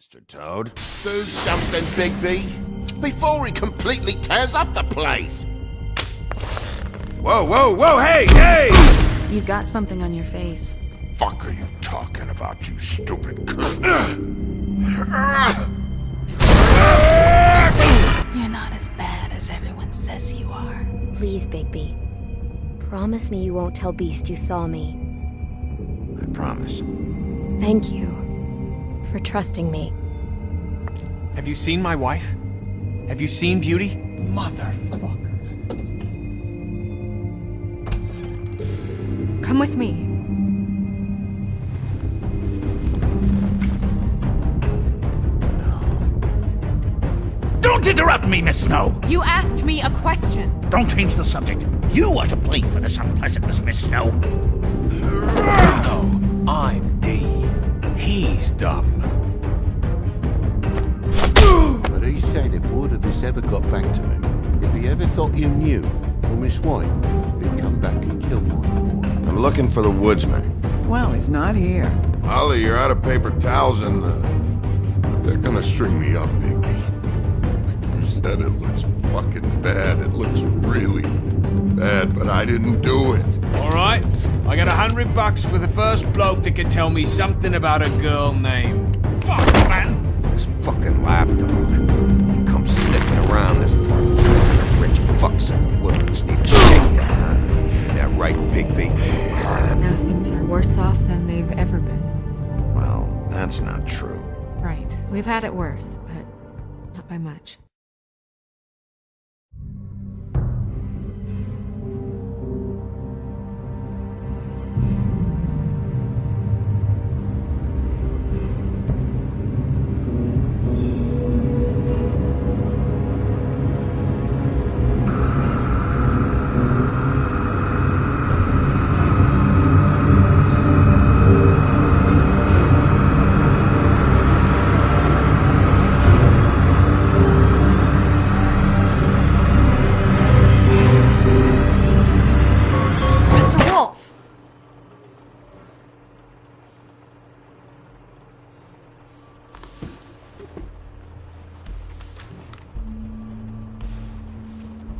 Mr. Toad. Do something, Bigby, before he completely tears up the place! Whoa, whoa, whoa, hey, hey! You've got something on your face. Fuck are you talking about, you stupid cunt? You're not as bad as everyone says you are. Please, Bigby. Promise me you won't tell Beast you saw me. I promise. Thank you for trusting me. Have you seen my wife? Have you seen Beauty? Motherfucker. Come with me. Don't interrupt me, Miss Snow! You asked me a question. Don't change the subject. You are to blame for this unpleasantness, Miss Snow. No, I'm D. He's dumb. But he said if word of this ever got back to him, if he ever thought you knew, or Miss White, he'd come back and kill my boy. I'm looking for the woodsman. Well, he's not here. Holly, you're out of paper towels and, they're gonna string me up, Bigby. Like you said, it looks fucking bad. It looks really bad, but I didn't do it. Alright, I got $100 for the first bloke that can tell me something about a girl named... Fuck, man! This fucking lapdog. He comes sniffing around this part. The rich fucks in the woods need a shakedown. Ain't that right, Bigby? Now things are worse off than they've ever been. Well, that's not true. Right. We've had it worse, but not by much.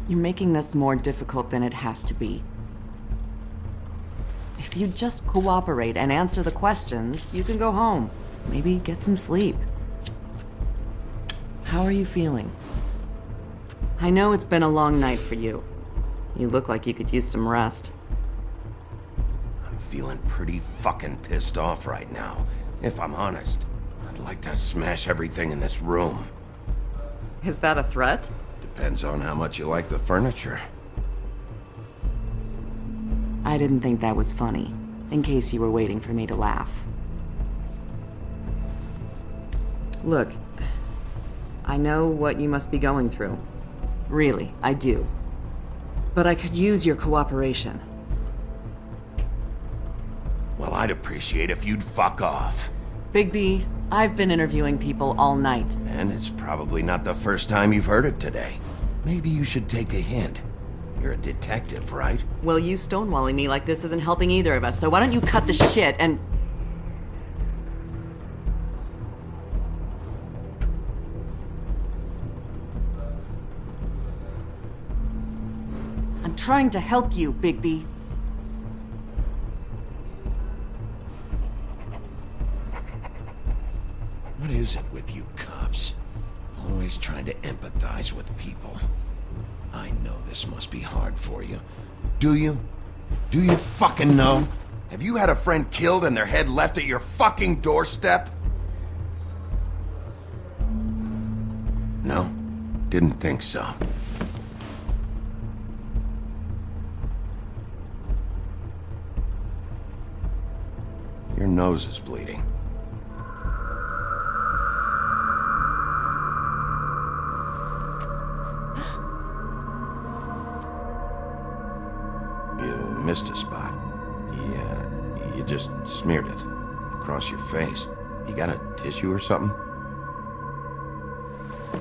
You're making this more difficult than it has to be. If you just cooperate and answer the questions, you can go home. Maybe get some sleep. How are you feeling? I know it's been a long night for you. You look like you could use some rest. I'm feeling pretty fucking pissed off right now. If I'm honest, I'd like to smash everything in this room. Is that a threat? Depends on how much you like the furniture. I didn't think that was funny, in case you were waiting for me to laugh. Look, I know what you must be going through. Really, I do. But I could use your cooperation. Well, I'd appreciate if you'd fuck off. Bigby, I've been interviewing people all night. And it's probably not the first time you've heard it today. Maybe you should take a hint. You're a detective, right? Well, you stonewalling me like this isn't helping either of us, so why don't you cut the shit and... I'm trying to help you, Bigby. What is it with you cops? Always trying to empathize with people. I know this must be hard for you. Do you? Do you fucking know? Have you had a friend killed and their head left at your fucking doorstep? No? Didn't think so. Your nose is bleeding. You missed a spot. You just smeared it across your face. You got a tissue or something?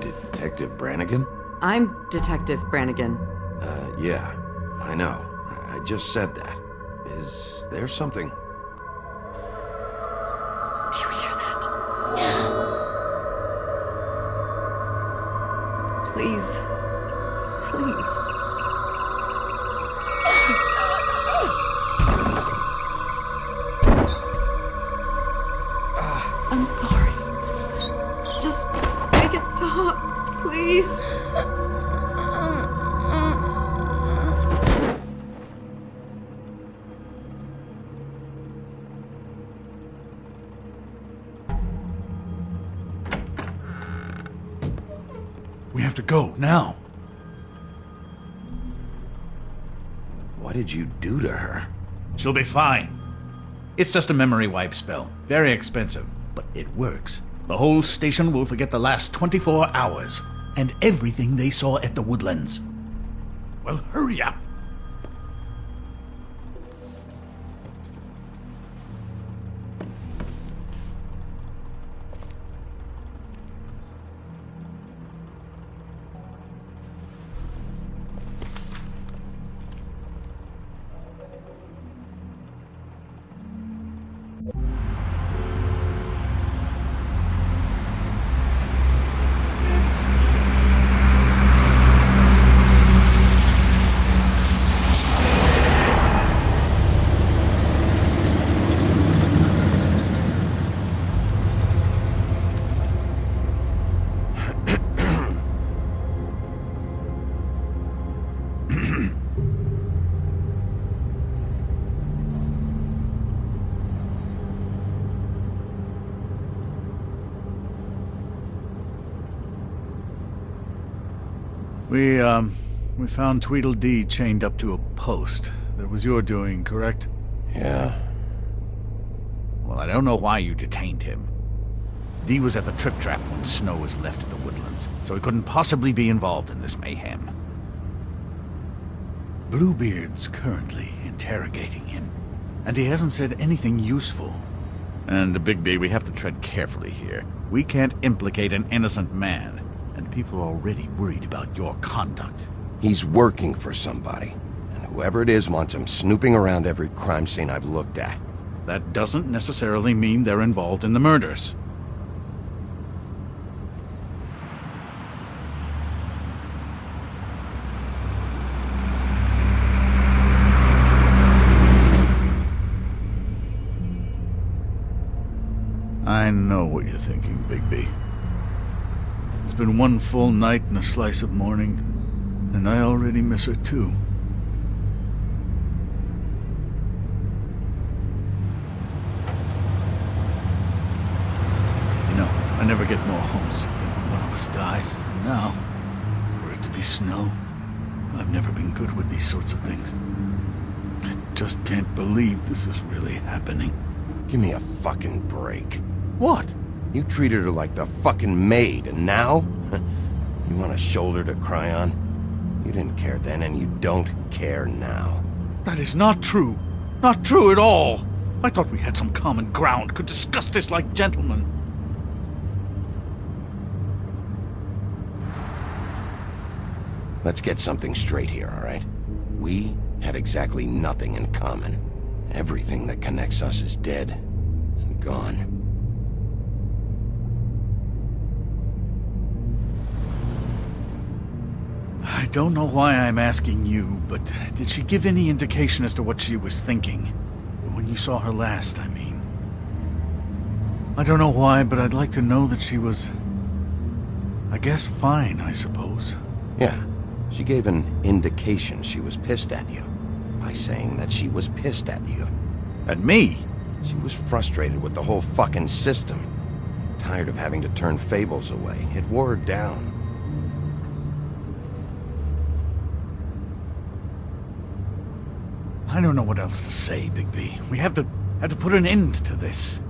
Detective Brannigan? I'm Detective Brannigan. Yeah, I know. I just said that. Is there something? Do you hear that? Please. Please. I'm sorry. Just make it stop, please. We have to go, now. What did you do to her? She'll be fine. It's just a memory wipe spell. Very expensive, but it works. The whole station will forget the last 24 hours, and everything they saw at the Woodlands. Well, hurry up. We found Tweedledee chained up to a post. That was your doing, correct? Yeah. Well, I don't know why you detained him. Dee was at the Trip Trap when Snow was left at the Woodlands, so he couldn't possibly be involved in this mayhem. Bluebeard's currently interrogating him, and he hasn't said anything useful. And, Bigby, we have to tread carefully here. We can't implicate an innocent man, and people are already worried about your conduct. He's working for somebody, and whoever it is wants him snooping around every crime scene I've looked at. That doesn't necessarily mean they're involved in the murders. I know what you're thinking, Bigby. It's been one full night and a slice of morning, and I already miss her too. You know, I never get more homesick than when one of us dies. And now, for it to be Snow, I've never been good with these sorts of things. I just can't believe this is really happening. Give me a fucking break. What? You treated her like the fucking maid, and now? You want a shoulder to cry on? You didn't care then, and you don't care now. That is not true. Not true at all. I thought we had some common ground, could discuss this like gentlemen. Let's get something straight here, all right? We have exactly nothing in common. Everything that connects us is dead and gone. I don't know why I'm asking you, but did she give any indication as to what she was thinking? When you saw her last, I mean. I don't know why, but I'd like to know that she was, I guess, fine, I suppose. Yeah, she gave an indication she was pissed at you. By saying that she was pissed at you. At me? She was frustrated with the whole fucking system. Tired of having to turn Fables away. It wore her down. I don't know what else to say, Bigby. We have to put an end to this.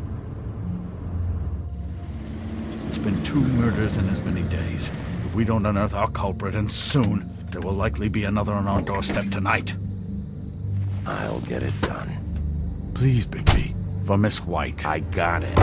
It's been 2 murders in as many days. If we don't unearth our culprit, and soon, there will likely be another on our doorstep tonight. I'll get it done. Please, Bigby. For Miss White. I got it.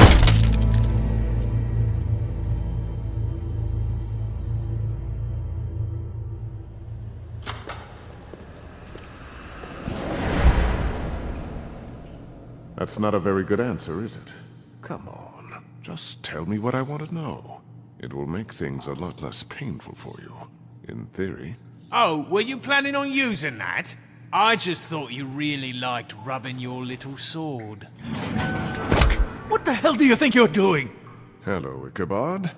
That's not a very good answer, is it? Come on. Just tell me what I want to know. It will make things a lot less painful for you, in theory. Oh, were you planning on using that? I just thought you really liked rubbing your little sword. What the hell do you think you're doing? Hello, Ichabod.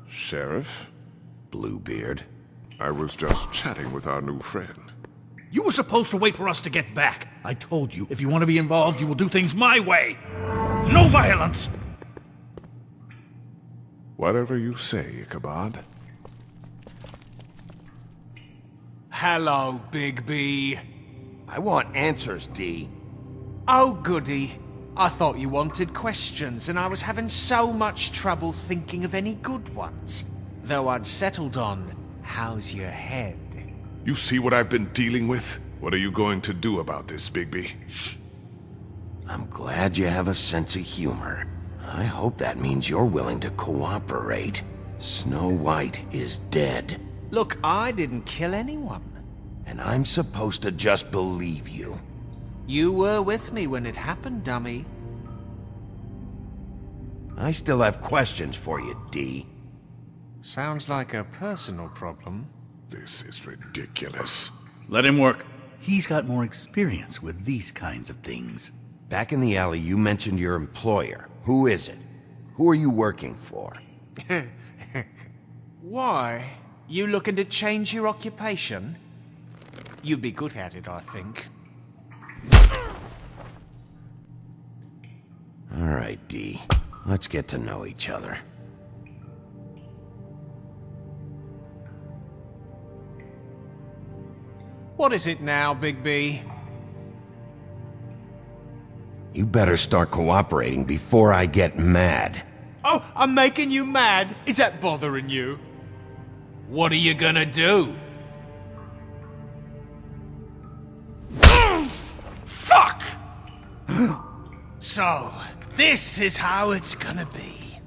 Sheriff. Bluebeard. I was just chatting with our new friend. You were supposed to wait for us to get back. I told you, if you want to be involved, you will do things my way. No violence! Whatever you say, Ichabod. Hello, Big B. I want answers, D. Oh, goody. I thought you wanted questions, and I was having so much trouble thinking of any good ones. Though I'd settled on, how's your head? You see what I've been dealing with? What are you going to do about this, Bigby? Shh. I'm glad you have a sense of humor. I hope that means you're willing to cooperate. Snow White is dead. Look, I didn't kill anyone. And I'm supposed to just believe you. You were with me when it happened, dummy. I still have questions for you, D. Sounds like a personal problem. This is ridiculous. Let him work. He's got more experience with these kinds of things. Back in the alley, you mentioned your employer. Who is it? Who are you working for? Why? You looking to change your occupation? You'd be good at it, I think. All right, D. Let's get to know each other. What is it now, Big B? You better start cooperating before I get mad. Oh, I'm making you mad? Is that bothering you? What are you gonna do? Fuck! So, this is how it's gonna be.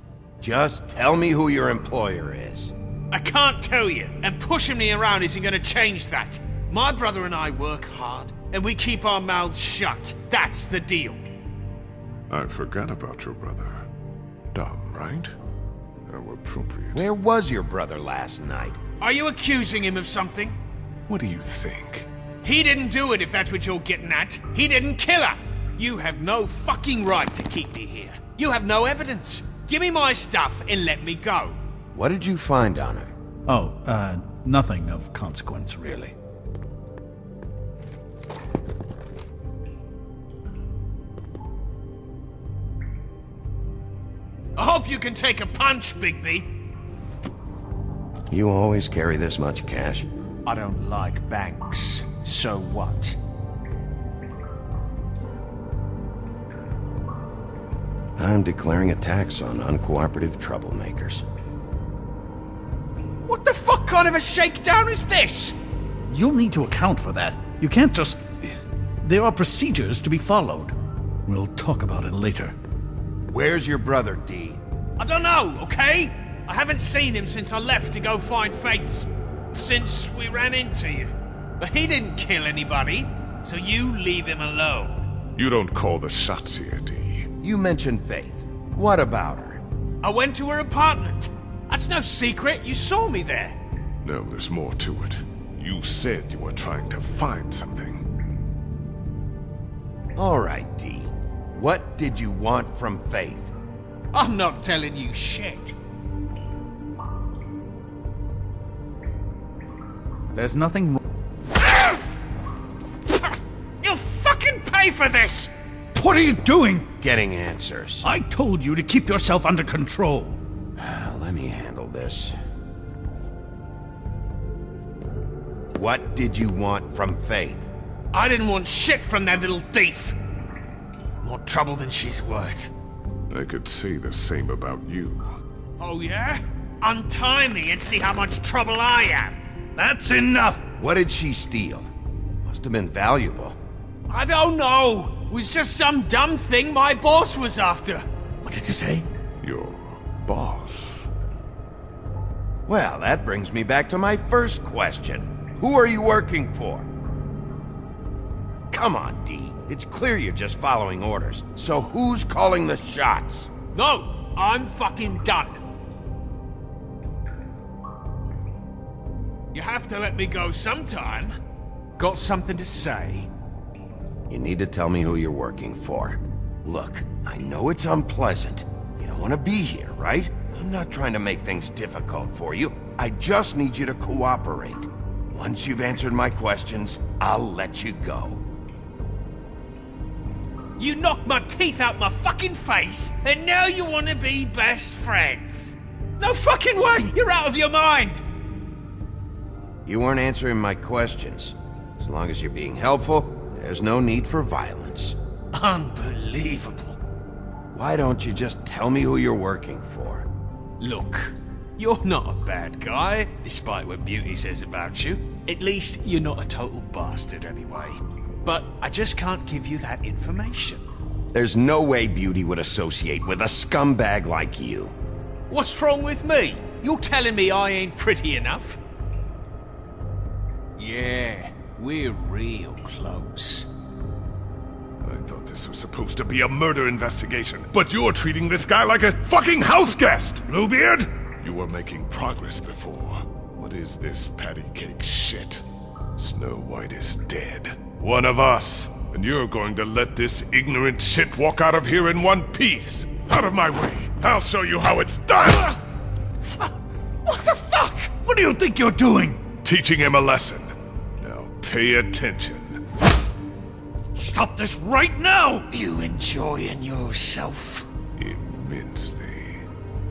Just tell me who your employer is. I can't tell you, and pushing me around isn't gonna change that. My brother and I work hard, and we keep our mouths shut. That's the deal. I forgot about your brother. Dumb, right? How appropriate. Where was your brother last night? Are you accusing him of something? What do you think? He didn't do it, if that's what you're getting at. He didn't kill her. You have no fucking right to keep me here. You have no evidence. Give me my stuff and let me go. What did you find on him? Oh, nothing of consequence, really. I hope you can take a punch, Bigby. You always carry this much cash? I don't like banks. So what? I'm declaring a tax on uncooperative troublemakers. What the fuck kind of a shakedown is this? You'll need to account for that. You can't just... There are procedures to be followed. We'll talk about it later. Where's your brother, D? I don't know, okay? I haven't seen him since I left to go find Faith's... since we ran into you. But he didn't kill anybody, so you leave him alone. You don't call the shots here, D. You mentioned Faith. What about her? I went to her apartment. That's no secret, you saw me there. No, there's more to it. You said you were trying to find something. All right, D. What did you want from Faith? I'm not telling you shit. There's nothing wrong. You'll fucking pay for this! What are you doing? Getting answers. I told you to keep yourself under control. Let me handle this. What did you want from Faith? I didn't want shit from that little thief. More trouble than she's worth. I could say the same about you. Oh yeah? Untie me and see how much trouble I am. That's enough! What did she steal? Must have been valuable. I don't know. It was just some dumb thing my boss was after. What did you say? Your boss. Well, that brings me back to my first question. Who are you working for? Come on, D. It's clear you're just following orders. So who's calling the shots? No, I'm fucking done. You have to let me go sometime. Got something to say? You need to tell me who you're working for. Look, I know it's unpleasant. You don't want to be here, right? I'm not trying to make things difficult for you. I just need you to cooperate. Once you've answered my questions, I'll let you go. You knocked my teeth out my fucking face, and now you want to be best friends? No fucking way! You're out of your mind! You weren't answering my questions. As long as you're being helpful, there's no need for violence. Unbelievable. Why don't you just tell me who you're working for? Look, you're not a bad guy, despite what Beauty says about you. At least you're not a total bastard anyway. But I just can't give you that information. There's no way Beauty would associate with a scumbag like you. What's wrong with me? You're telling me I ain't pretty enough? Yeah, we're real close. I thought this was supposed to be a murder investigation, but you're treating this guy like a fucking house guest, Bluebeard! You were making progress before. What is this patty cake shit? Snow White is dead. One of us. And you're going to let this ignorant shit walk out of here in one piece. Out of my way. I'll show you how it's done! What the fuck? What do you think you're doing? Teaching him a lesson. Now pay attention. Stop this right now! You enjoying yourself? Immensely.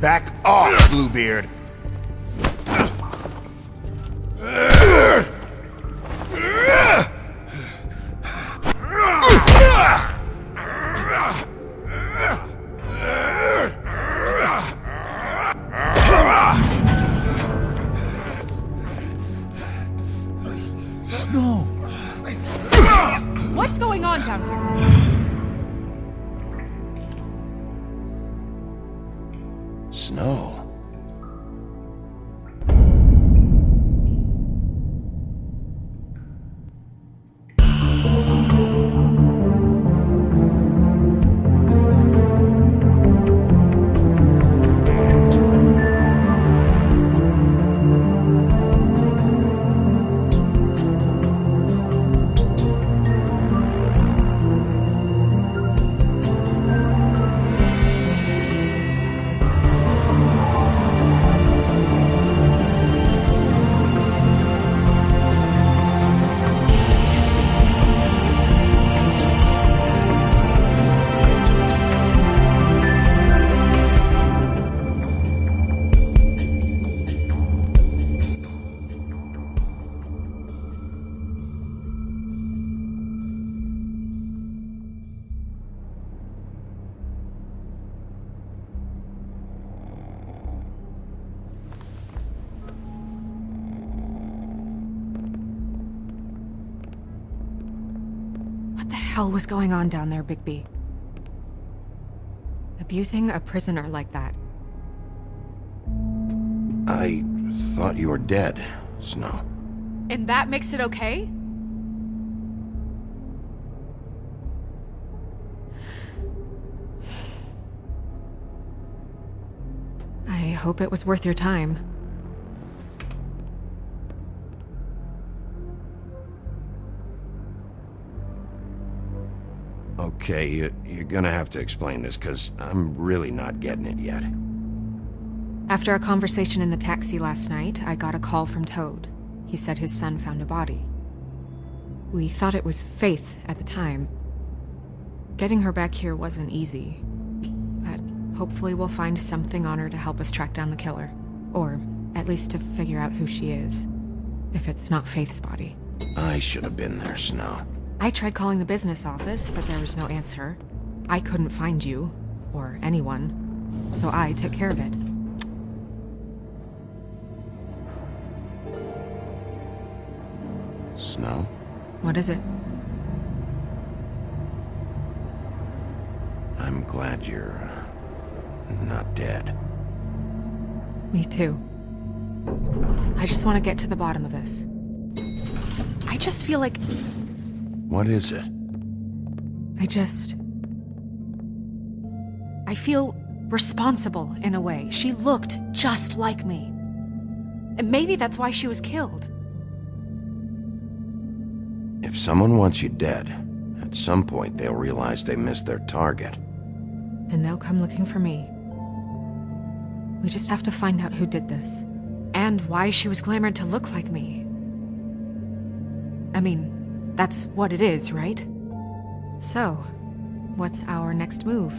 Back off, Bluebeard! Snow! What's going on down here? Snow. What the hell was going on down there, Bigby? Abusing a prisoner like that. I thought you were dead, Snow. And that makes it okay? I hope it was worth your time. Okay, you're gonna have to explain this, because I'm really not getting it yet. After a conversation in the taxi last night, I got a call from Toad. He said his son found a body. We thought it was Faith at the time. Getting her back here wasn't easy, but hopefully we'll find something on her to help us track down the killer. Or at least to figure out who she is, if it's not Faith's body. I should have been there, Snow. I tried calling the business office, but there was no answer. I couldn't find you, or anyone, so I took care of it. Snow? What is it? I'm glad you're not dead. Me too. I just want to get to the bottom of this. I just feel like... What is it? I feel responsible in a way. She looked just like me. And maybe that's why she was killed. If someone wants you dead, at some point they'll realize they missed their target. And they'll come looking for me. We just have to find out who did this. And why she was glamored to look like me. I mean, that's what it is, right? So, what's our next move?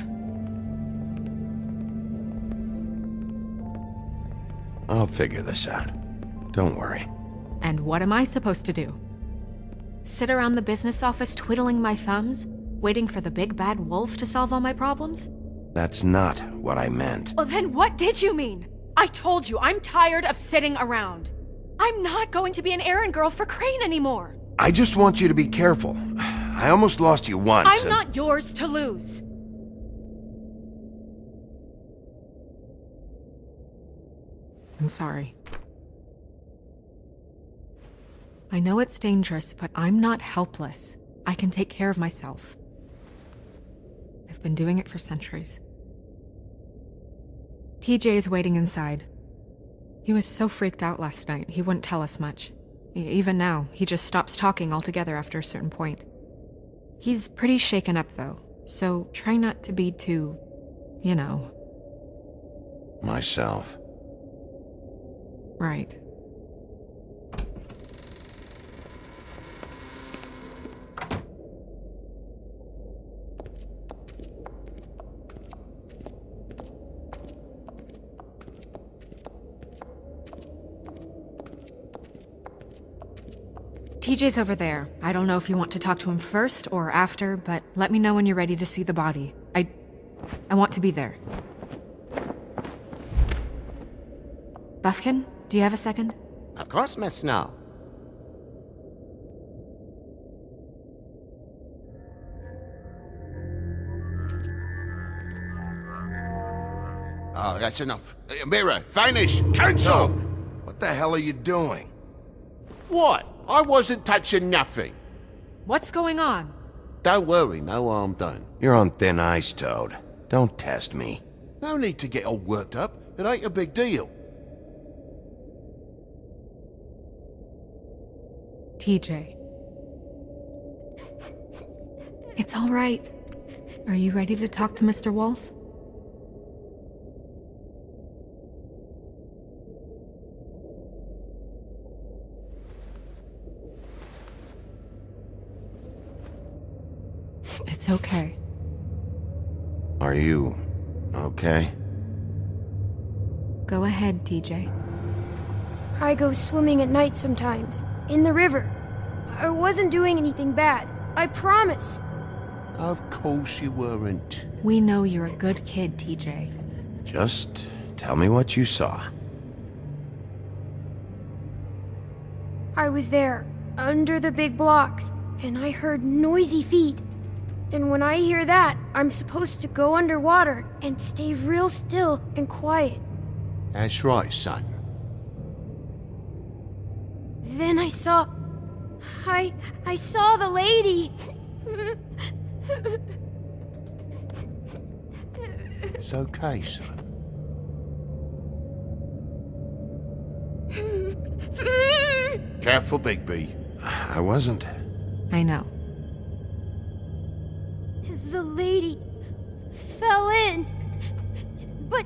I'll figure this out. Don't worry. And what am I supposed to do? Sit around the business office twiddling my thumbs, waiting for the big bad wolf to solve all my problems? That's not what I meant. Well, then what did you mean? I told you, I'm tired of sitting around. I'm not going to be an errand girl for Crane anymore. I just want you to be careful. I almost lost you once. I'm not yours to lose. I'm sorry. I know it's dangerous, but I'm not helpless. I can take care of myself. I've been doing it for centuries. TJ is waiting inside. He was so freaked out last night, he wouldn't tell us much. Even now, he just stops talking altogether after a certain point. He's pretty shaken up, though, so try not to be too, you know. Myself. Right. TJ's over there. I don't know if you want to talk to him first or after, but let me know when you're ready to see the body. I want to be there. Buffkin, do you have a second? Of course, Miss Snow. Oh, that's enough. Mirror, vanish, cancel! What the hell are you doing? What? I wasn't touching nothing. What's going on? Don't worry, no harm done. You're on thin ice, Toad. Don't test me. No need to get all worked up. It ain't a big deal. TJ. It's all right. Are you ready to talk to Mr. Wolf? It's okay. Are you okay? Go ahead, TJ. I go swimming at night sometimes, in the river. I wasn't doing anything bad, I promise. Of course you weren't. We know you're a good kid, TJ. Just tell me what you saw. I was there, under the big blocks, and I heard noisy feet. And when I hear that, I'm supposed to go underwater and stay real still and quiet. That's right, son. Then I saw the lady. It's okay, son. Careful, Bigby. I wasn't. I know. The lady fell in, but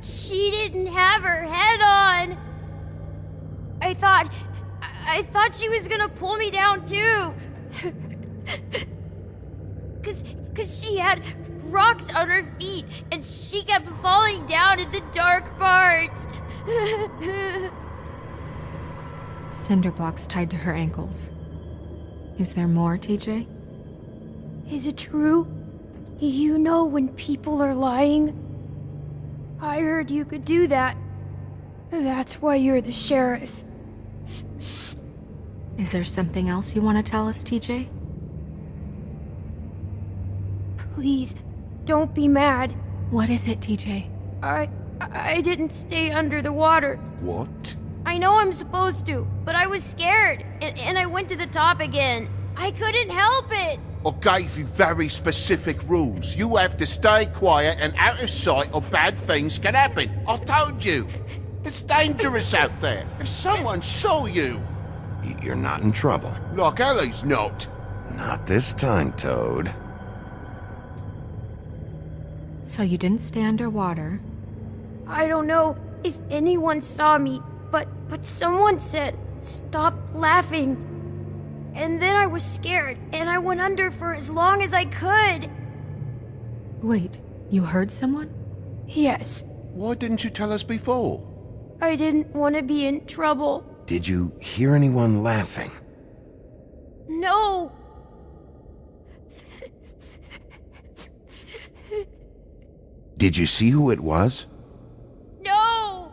she didn't have her head on. I thought she was gonna pull me down too. Cause she had rocks on her feet and she kept falling down in the dark parts. Cinder blocks tied to her ankles. Is there more, TJ? Is it true? You know when people are lying? I heard you could do that. That's why you're the sheriff. Is there something else you want to tell us, TJ? Please, don't be mad. What is it, TJ? I didn't stay under the water. What? I know I'm supposed to, but I was scared, and I went to the top again. I couldn't help it. I gave you very specific rules. You have to stay quiet and out of sight or bad things can happen. I told you. It's dangerous out there. If someone saw you... You're not in trouble. Like Ellie's not. Not this time, Toad. So you didn't stay underwater. I don't know if anyone saw me, but someone said, "Stop laughing." And then I was scared, and I went under for as long as I could. Wait, you heard someone? Yes, Why didn't you tell us before? I didn't want to be in trouble. Did you hear anyone laughing? No! Did you see who it was? No!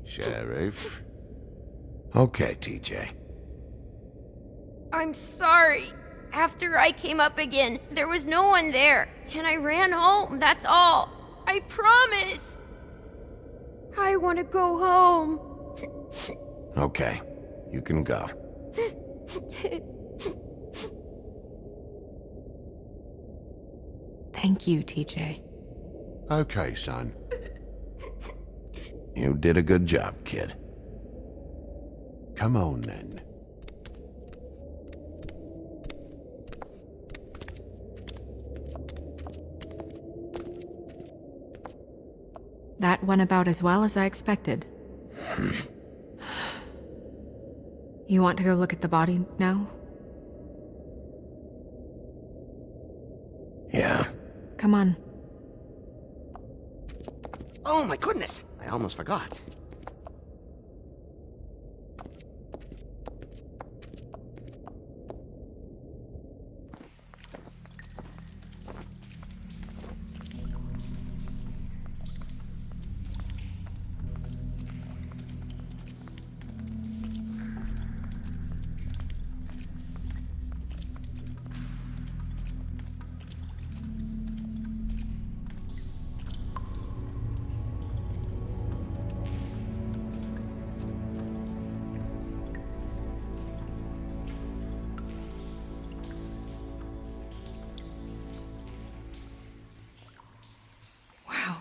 Sheriff. Okay, TJ. I'm sorry. After I came up again, there was no one there, and I ran home, that's all. I promise. I want to go home. Okay, you can go. Thank you, TJ. Okay, son. You did a good job, kid. Come on, then. That went about as well as I expected. You want to go look at the body now? Yeah. Come on. Oh my goodness, I almost forgot. Wow.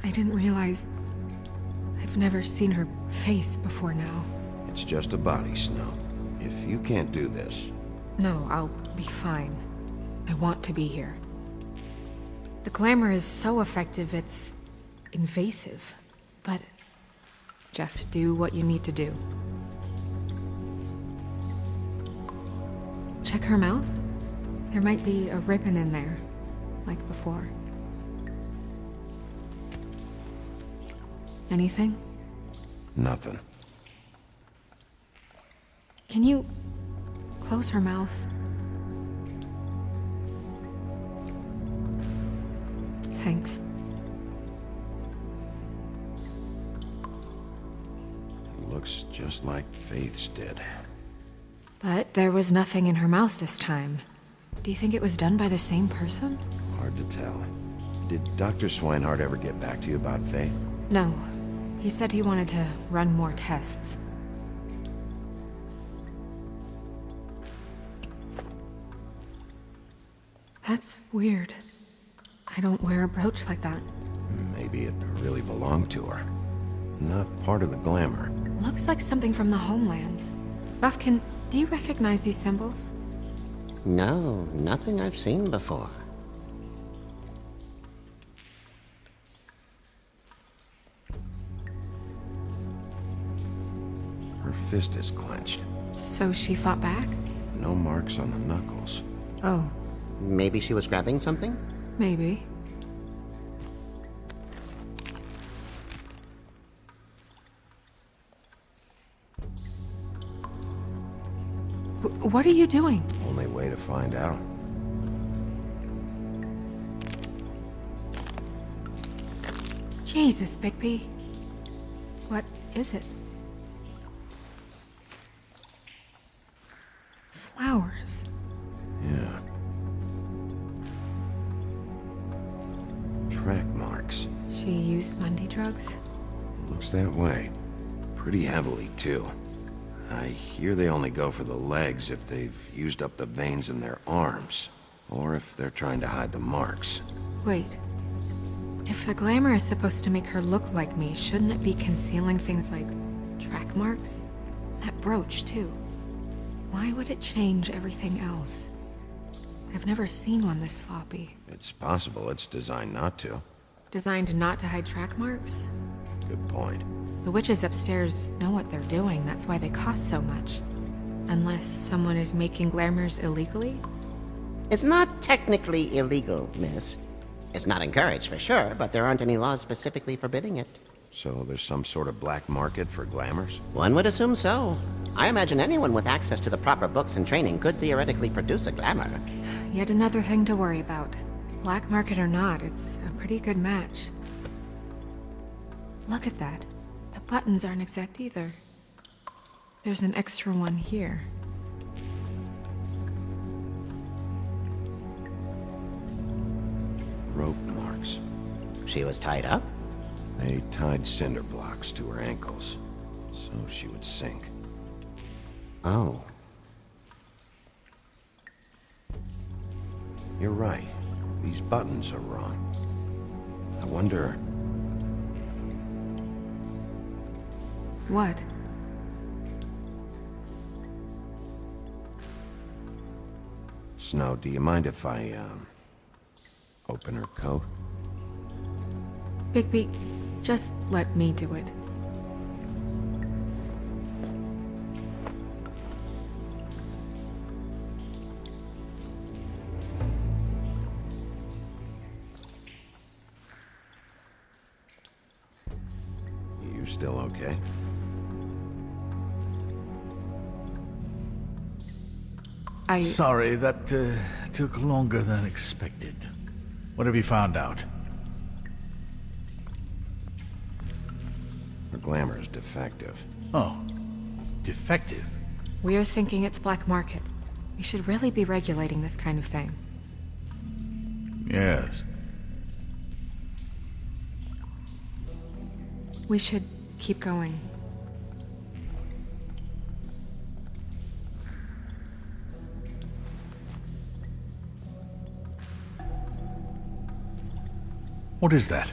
I didn't realize... I've never seen her face before now. It's just a body, Snow. If you can't do this... No, I'll be fine. I want to be here. The glamour is so effective, it's invasive. But just do what you need to do. Check her mouth. There might be a ribbon in there, like before. Anything? Nothing. Can you close her mouth? Thanks. It looks just like Faith's did. But there was nothing in her mouth this time. Do you think it was done by the same person? Hard to tell. Did Dr. Swinehart ever get back to you about Faith? No. He said he wanted to run more tests. That's weird. I don't wear a brooch like that. Maybe it really belonged to her. Not part of the glamour. Looks like something from the homelands. Buffkin, do you recognize these symbols? No, nothing I've seen before. Her fist is clenched. So she fought back? No marks on the knuckles. Oh, Maybe she was grabbing something? maybe. What are you doing? Only way to find out. Jesus, Bigby. What is it? Flowers. Yeah. Track marks. She used Bundy drugs? Looks that way. Pretty heavily, too. I hear they only go for the legs if they've used up the veins in their arms. Or if they're trying to hide the marks. Wait. If the glamour is supposed to make her look like me, shouldn't it be concealing things like track marks? That brooch, too. Why would it change everything else? I've never seen one this sloppy. It's possible it's designed not to. Designed not to hide track marks? Good point. The witches upstairs know what they're doing, that's why they cost so much. Unless someone is making glamours illegally? It's not technically illegal, miss. It's not encouraged for sure, but there aren't any laws specifically forbidding it. So there's some sort of black market for glamours? One would assume so. I imagine anyone with access to the proper books and training could theoretically produce a glamour. Yet another thing to worry about. Black market or not, it's a pretty good match. Look at that. The buttons aren't exact either. There's an extra one here. Rope marks. She was tied up? They tied cinder blocks to her ankles, so she would sink. Oh. You're right. These buttons are wrong. I wonder... What? Snow, do you mind if I, open her coat? Bigby, just let me do it. You still okay? Sorry, that took longer than expected. What have you found out? Her glamour is defective. Oh, defective? We're thinking it's black market. We should really be regulating this kind of thing. Yes. We should keep going. What is that?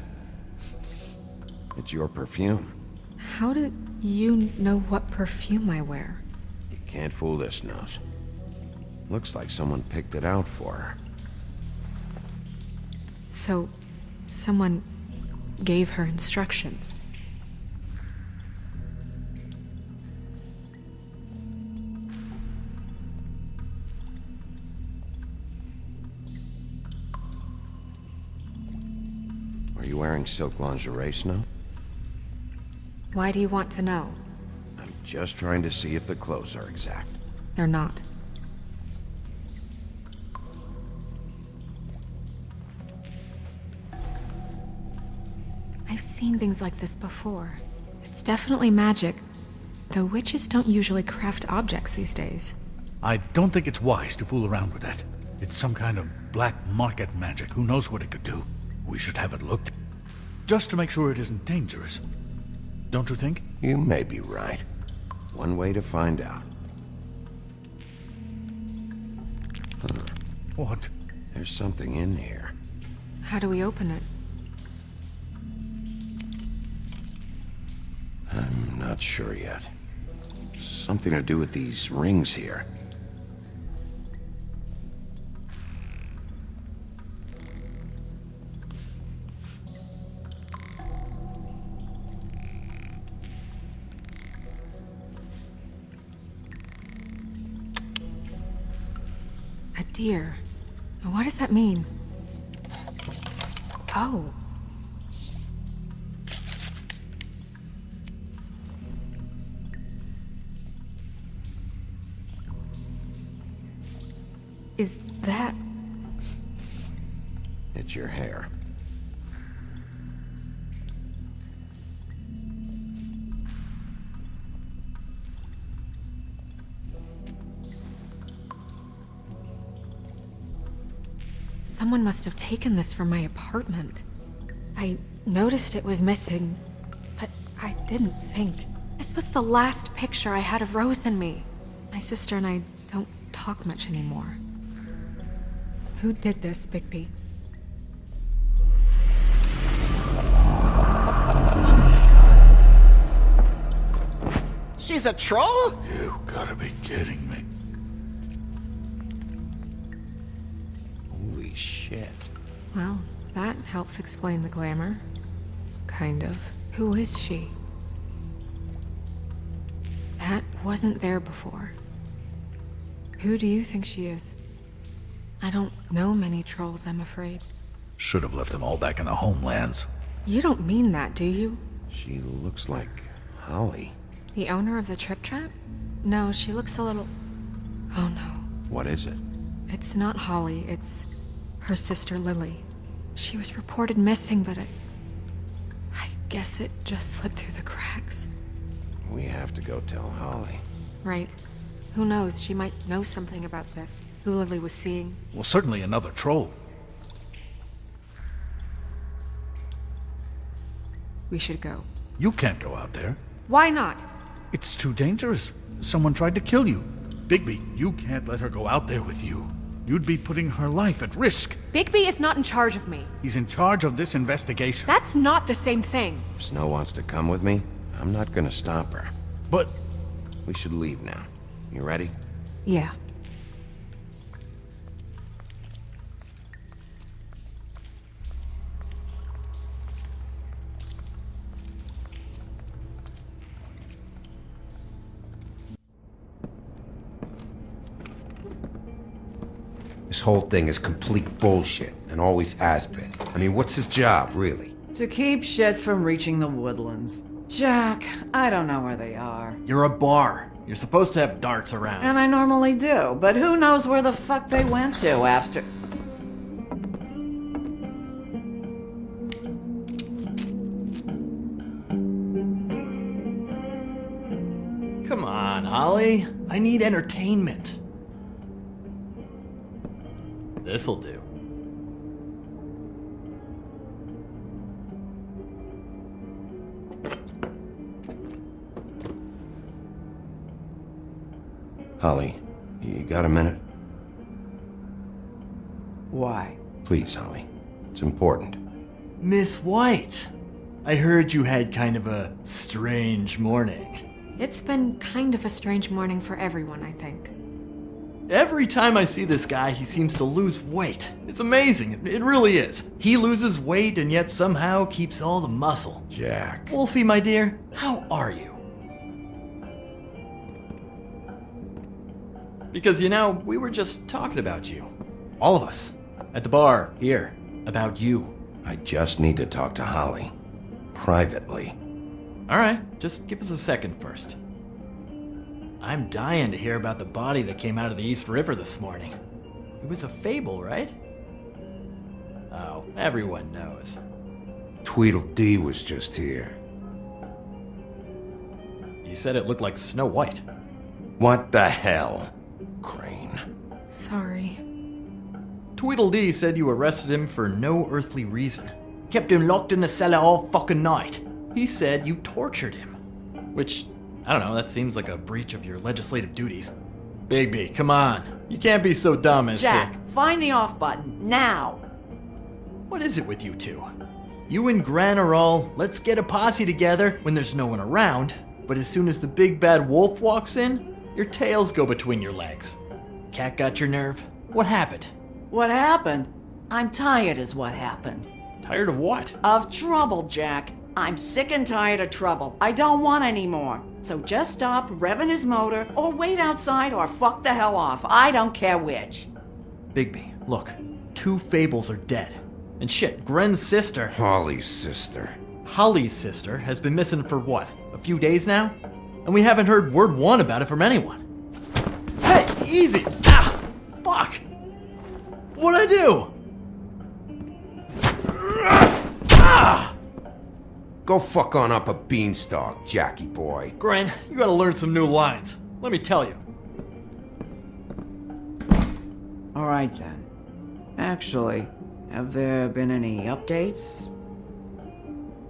It's your perfume. How do you know what perfume I wear? You can't fool this nose. Looks like someone picked it out for her. So, someone gave her instructions. Are you wearing silk lingerie, Snow? Why do you want to know? I'm just trying to see if the clothes are exact. They're not. I've seen things like this before. It's definitely magic, though witches don't usually craft objects these days. I don't think it's wise to fool around with that. It's some kind of black market magic. Who knows what it could do? We should have it looked. Just to make sure it isn't dangerous. Don't you think? You may be right. One way to find out. Huh. What? There's something in here. How do we open it? I'm not sure yet. Something to do with these rings here. A deer. What does that mean? Oh. Is that... It's your hair. Someone must have taken this from my apartment. I noticed it was missing, but I didn't think. This was the last picture I had of Rose and me. My sister and I don't talk much anymore. Who did this, Bigby? Holly's a troll? You gotta be kidding me. Holy shit. Well, that helps explain the glamour. Kind of. Who is she? That wasn't there before. Who do you think she is? I don't know many trolls, I'm afraid. Should have left them all back in the homelands. You don't mean that, do you? She looks like Holly. The owner of the Trip Trap? No, she looks a little... Oh no. What is it? It's not Holly, it's her sister Lily. She was reported missing, but I guess it just slipped through the cracks. We have to go tell Holly. Right. Who knows, she might know something about this. Who Lily was seeing. Well, certainly another troll. We should go. You can't go out there. Why not? It's too dangerous. Someone tried to kill you. Bigby, you can't let her go out there with you. You'd be putting her life at risk. Bigby is not in charge of me. He's in charge of this investigation. That's not the same thing. If Snow wants to come with me, I'm not gonna stop her. But... We should leave now. You ready? Yeah. This whole thing is complete bullshit, and always has been. I mean, what's his job, really? To keep shit from reaching the woodlands. Jack, I don't know where they are. You're a bar. You're supposed to have darts around. And I normally do, but who knows where the fuck they went to after... Come on, Holly. I need entertainment. This'll do. Holly, you got a minute? Why? Please, Holly. It's important. Miss White, I heard you had kind of a strange morning. It's been kind of a strange morning for everyone, I think. Every time I see this guy, he seems to lose weight. It's amazing. It really is. He loses weight and yet somehow keeps all the muscle. Jack. Wolfie, my dear, how are you? Because, you know, we were just talking about you. All of us. At the bar, here. About you. I just need to talk to Holly. Privately. Alright, just give us a second first. I'm dying to hear about the body that came out of the East River this morning. It was a fable, right? Oh, everyone knows. Tweedledee was just here. He said it looked like Snow White. What the hell? Crane. Sorry. Tweedledee said you arrested him for no earthly reason. Kept him locked in the cellar all fucking night. He said you tortured him. Which, I don't know, that seems like a breach of your legislative duties. Bigby, come on. You can't be so dumb as Jack, to... find the off button, now! What is it with you two? You and Gran are all, let's get a posse together when there's no one around, but as soon as the big bad wolf walks in, your tails go between your legs. Cat got your nerve? What happened? What happened? I'm tired is what happened. Tired of what? Of trouble, Jack. I'm sick and tired of trouble. I don't want any more. So just stop revving his motor, or wait outside, or fuck the hell off. I don't care which. Bigby, look. 2 fables are dead. And shit, Gren's sister... Holly's sister. Holly's sister has been missing for what? A few days now? And we haven't heard word one about it from anyone. Hey, easy! Ah! Fuck! What'd I do? Ah! Go fuck on up a beanstalk, Jackie boy. Gren, you gotta learn some new lines. Let me tell you. Alright then. Actually, have there been any updates?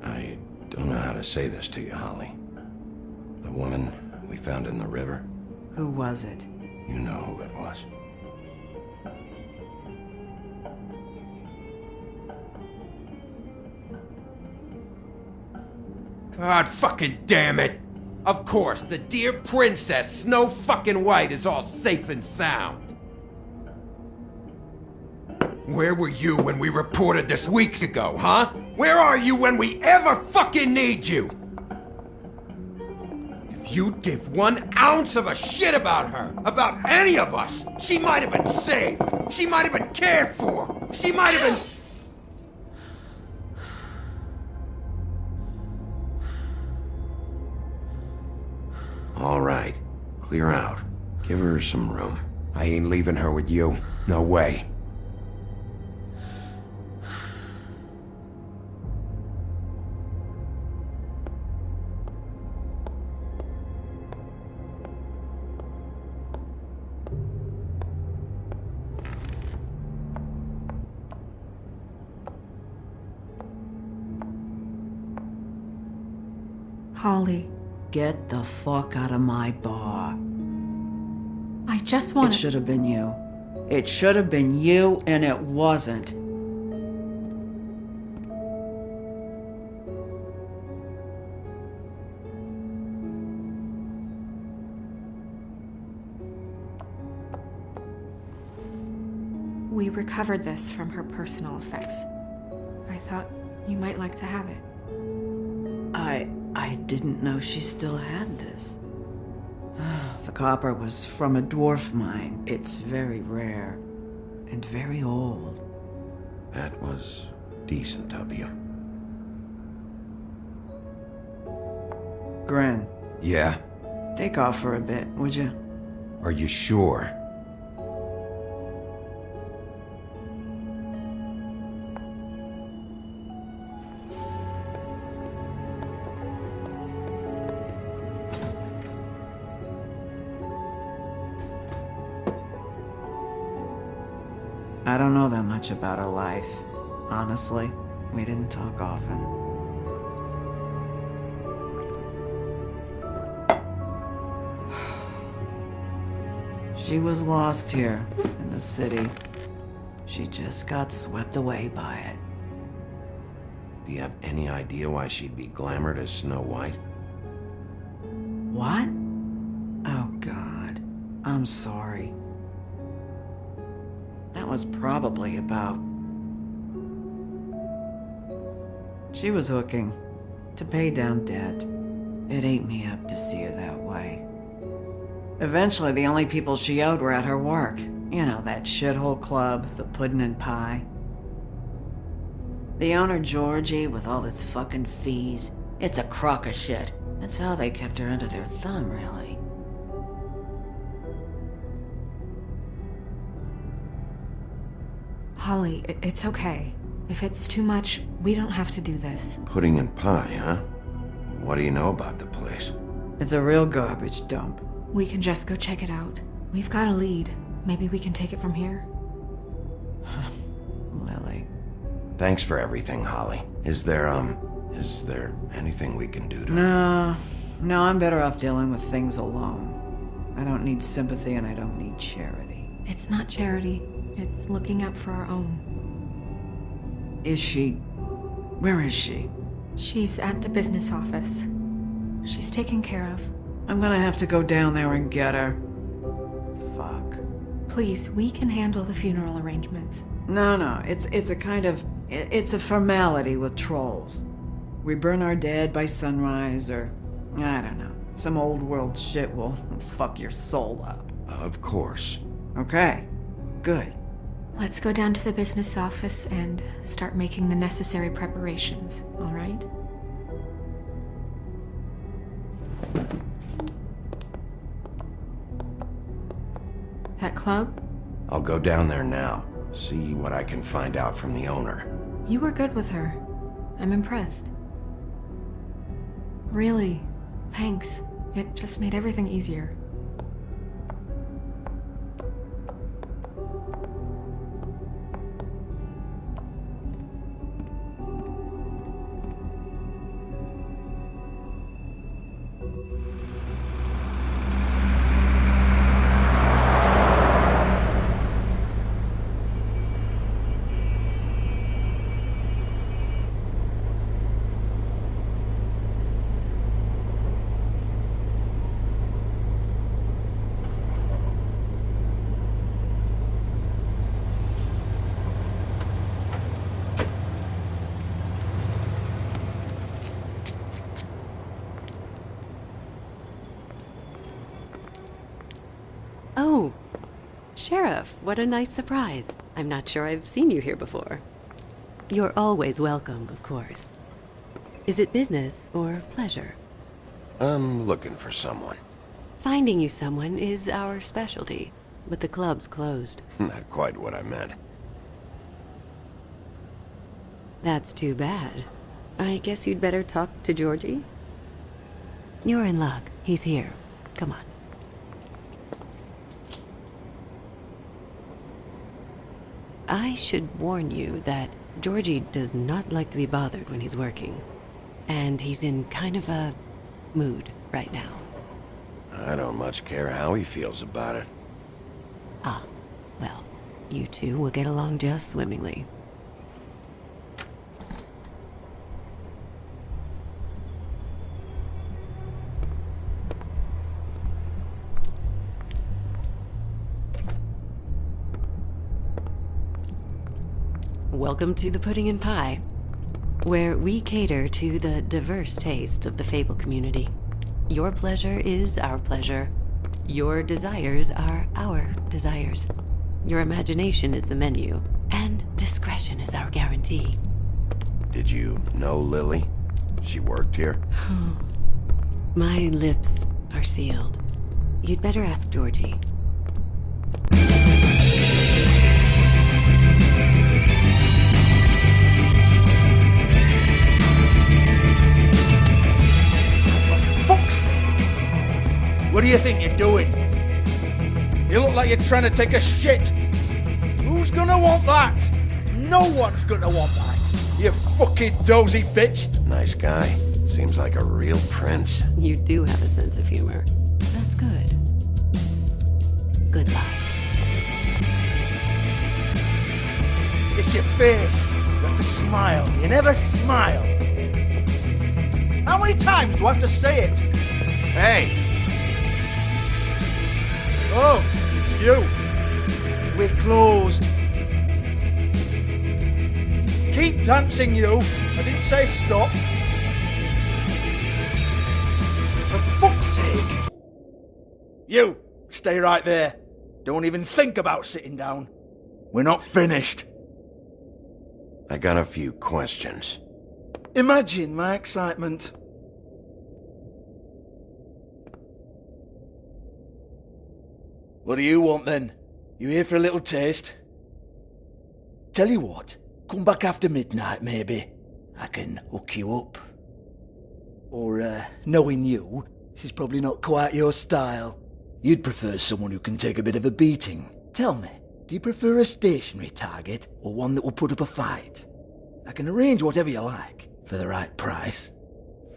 I don't know how to say this to you, Holly. The woman we found in the river. Who was it? You know who it was. God fucking damn it! Of course, the dear Princess Snow fucking White is all safe and sound. Where were you when we reported this weeks ago, huh? Where are you when we ever fucking need you? If you'd give 1 ounce of a shit about her, about any of us, she might have been saved. She might have been cared for. She might have been... All right. Clear out. Give her some room. I ain't leaving her with you. No way. Holly, Get the fuck out of my bar. I just want It should have been you. It should have been you, and it wasn't. We recovered this from her personal effects. I thought you might like to have it. I didn't know she still had this. The copper was from a dwarf mine. It's very rare and very old. That was decent of you. Gren, Yeah? take off for a bit, would you? Are you sure? I don't know that much about her life. Honestly, we didn't talk often. She was lost here in the city. She just got swept away by it. Do you have any idea why she'd be glamored as Snow White? What? Oh, God. I'm sorry. That was probably about... She was hooking to pay down debt. It ate me up to see her that way. Eventually, the only people she owed were at her work. You know, that shithole club, the Puddin and Pie. The owner, Georgie, with all his fucking fees. It's a crock of shit. That's how they kept her under their thumb, really. Holly, it's okay. If it's too much, we don't have to do this. Pudding and Pie, huh? What do you know about the place? It's a real garbage dump. We can just go check it out. We've got a lead. Maybe we can take it from here. Lily. Thanks for everything, Holly. Is there anything we can do to... No, I'm better off dealing with things alone. I don't need sympathy and I don't need charity. It's not charity. It's looking out for our own. Is she... Where is she? She's at the business office. She's taken care of. I'm gonna have to go down there and get her. Fuck. Please, we can handle the funeral arrangements. No, it's a kind of... It's a formality with trolls. We burn our dead by sunrise, or... I don't know. Some old world shit will fuck your soul up. Of course. Okay. Good. Let's go down to the business office and start making the necessary preparations, all right? That club? I'll go down there now. See what I can find out from the owner. You were good with her. I'm impressed. Really, thanks. It just made everything easier. Sheriff, what a nice surprise. I'm not sure I've seen you here before. You're always welcome, of course. Is it business or pleasure? I'm looking for someone. Finding you someone is our specialty, but the club's closed. Not quite what I meant. That's too bad. I guess you'd better talk to Georgie? You're in luck. He's here. Come on. I should warn you that Georgie does not like to be bothered when he's working. And he's in kind of a mood right now. I don't much care how he feels about it. Ah, well, you two will get along just swimmingly. Welcome to the Pudding and Pie, where we cater to the diverse tastes of the Fable community. Your pleasure is our pleasure. Your desires are our desires. Your imagination is the menu, and discretion is our guarantee. Did you know Lily? She worked here? My lips are sealed. You'd better ask Georgie. What do you think you're doing? You look like you're trying to take a shit. Who's gonna want that? No one's gonna want that. You fucking dozy bitch. Nice guy. Seems like a real prince. You do have a sense of humor. That's good. Good luck. It's your face. You have to smile. You never smile. How many times do I have to say it? Hey! Oh, it's you. We're closed. Keep dancing, you. I didn't say stop. For fuck's sake. You, stay right there. Don't even think about sitting down. We're not finished. I got a few questions. Imagine my excitement. What do you want then? You here for a little taste? Tell you what, come back after midnight maybe. I can hook you up. Or, knowing you, she's probably not quite your style. You'd prefer someone who can take a bit of a beating. Tell me, do you prefer a stationary target or one that will put up a fight? I can arrange whatever you like for the right price.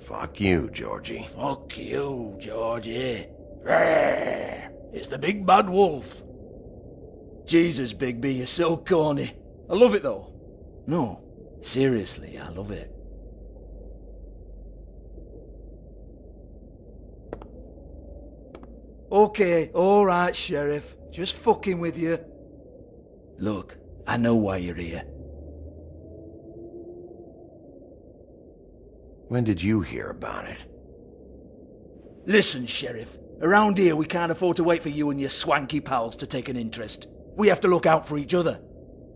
Fuck you, Georgie. Fuck you, Georgie. Rawr. It's the big bad wolf. Jesus, Bigby, you're so corny. I love it though. No, seriously, I love it. Okay, alright, Sheriff. Just fucking with you. Look, I know why you're here. When did you hear about it? Listen, Sheriff. Around here, we can't afford to wait for you and your swanky pals to take an interest. We have to look out for each other.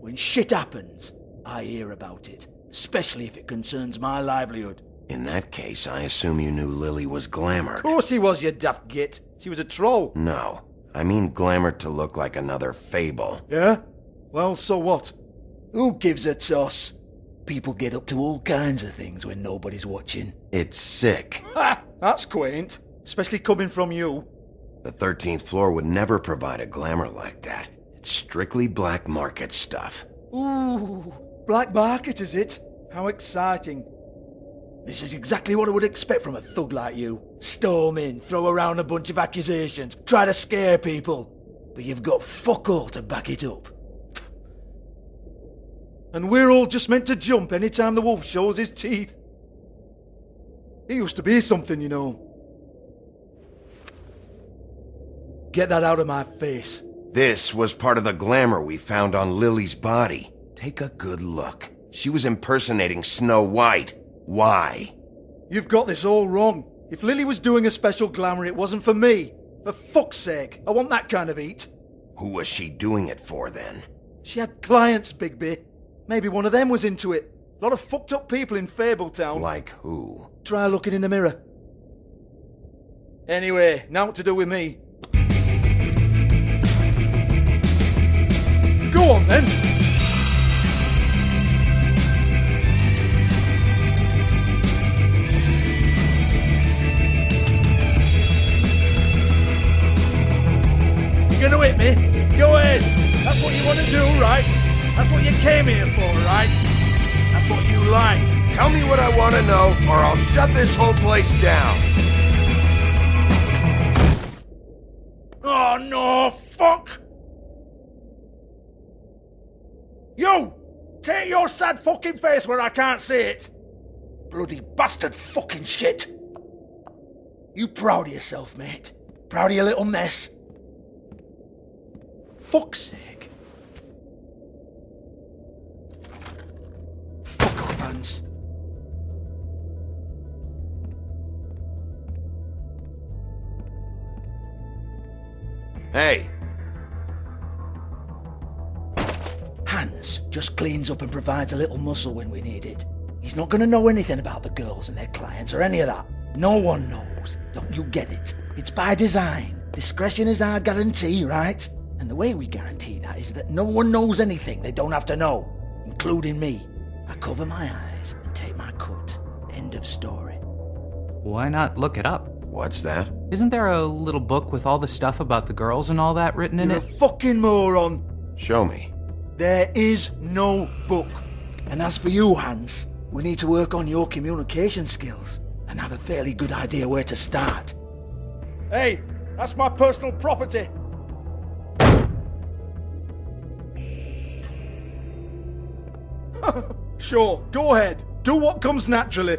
When shit happens, I hear about it. Especially if it concerns my livelihood. In that case, I assume you knew Lily was glamored. Of course she was, you daft git. She was a troll. No. I mean glamored to look like another Fable. Yeah? Well, so what? Who gives a toss? People get up to all kinds of things when nobody's watching. It's sick. Ha! That's quaint. Especially coming from you. The 13th floor would never provide a glamour like that. It's strictly black market stuff. Ooh, black market is it? How exciting. This is exactly what I would expect from a thug like you. Storm in, throw around a bunch of accusations, try to scare people. But you've got fuck all to back it up. And we're all just meant to jump any time the wolf shows his teeth. He used to be something, you know. Get that out of my face. This was part of the glamour we found on Lily's body. Take a good look. She was impersonating Snow White. Why? You've got this all wrong. If Lily was doing a special glamour, it wasn't for me. For fuck's sake, I want that kind of eat. Who was she doing it for, then? She had clients, Bigby. Maybe one of them was into it. A lot of fucked up people in Fabletown. Like who? Try looking in the mirror. Anyway, now what to do with me. Go on, then. You're gonna hit me? Go ahead. That's what you want to do, right? That's what you came here for, right? That's what you like. Tell me what I want to know, or I'll shut this whole place down. Oh, no, fuck! You! Take your sad fucking face where I can't see it! Bloody bastard fucking shit! You proud of yourself, mate? Proud of your little mess? Fuck's sake. Fuck off, Hans. Hey! Hans just cleans up and provides a little muscle when we need it. He's not going to know anything about the girls and their clients or any of that. No one knows. Don't you get it? It's by design. Discretion is our guarantee, right? And the way we guarantee that is that no one knows anything they don't have to know, including me. I cover my eyes and take my cut. End of story. Why not look it up? What's that? Isn't there a little book with all the stuff about the girls and all that written in You're it? a fucking moron. Show me. There is no book. And as for you, Hans, we need to work on your communication skills and have a fairly good idea where to start. Hey, that's my personal property. Sure, go ahead. Do what comes naturally.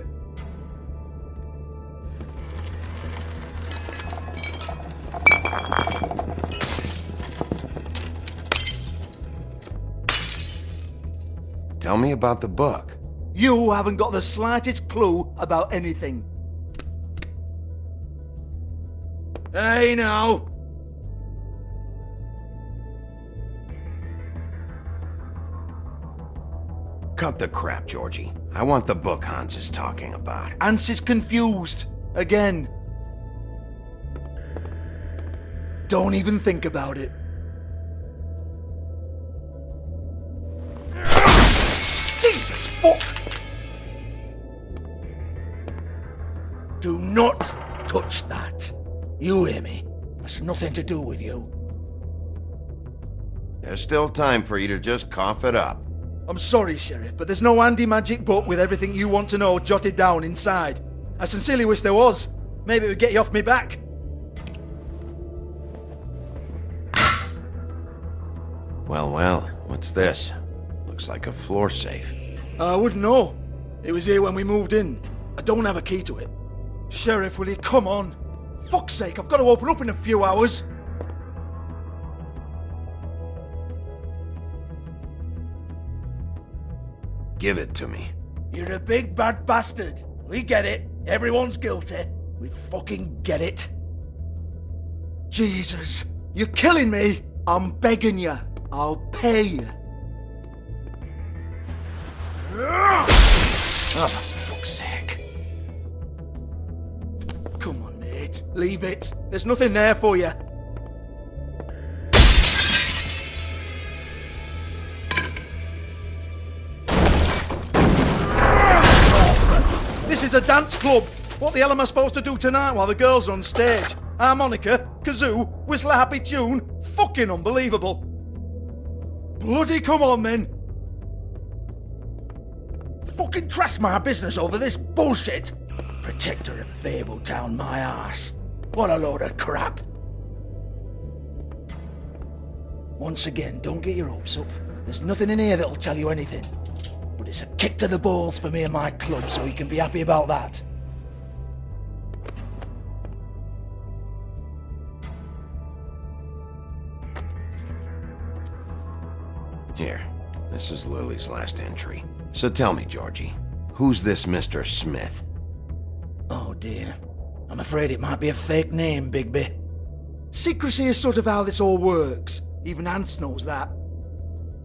Tell me about the book. You haven't got the slightest clue about anything. Hey, now. Cut the crap, Georgie. I want the book Hans is talking about. Hans is confused. Again. Don't even think about it. Jesus fuck! Do not touch that. You hear me? That's nothing to do with you. There's still time for you to just cough it up. I'm sorry, Sheriff, but there's no handy magic book with everything you want to know jotted down inside. I sincerely wish there was. Maybe it would get you off me back. Well, what's this? Looks like a floor safe. I wouldn't know. It was here when we moved in. I don't have a key to it. Sheriff, will you come on? Fuck's sake, I've got to open up in a few hours. Give it to me. You're a big bad bastard. We get it. Everyone's guilty. We fucking get it. Jesus, you're killing me. I'm begging you. I'll pay you. Oh, for fuck's sake. Come on, mate. Leave it. There's nothing there for you. This is a dance club. What the hell am I supposed to do tonight while the girls are on stage? Harmonica, kazoo, whistle a happy tune? Fucking unbelievable. Bloody come on, then. Fucking trash my business over this bullshit. Protector of Fabletown, my ass. What a load of crap. Once again, don't get your hopes up. There's nothing in here that'll tell you anything. But it's a kick to the balls for me and my club, so you can be happy about that. Here, this is Lily's last entry. So tell me, Georgie, who's this Mr. Smith? Oh dear. I'm afraid it might be a fake name, Bigby. Secrecy is sort of how this all works. Even Hans knows that.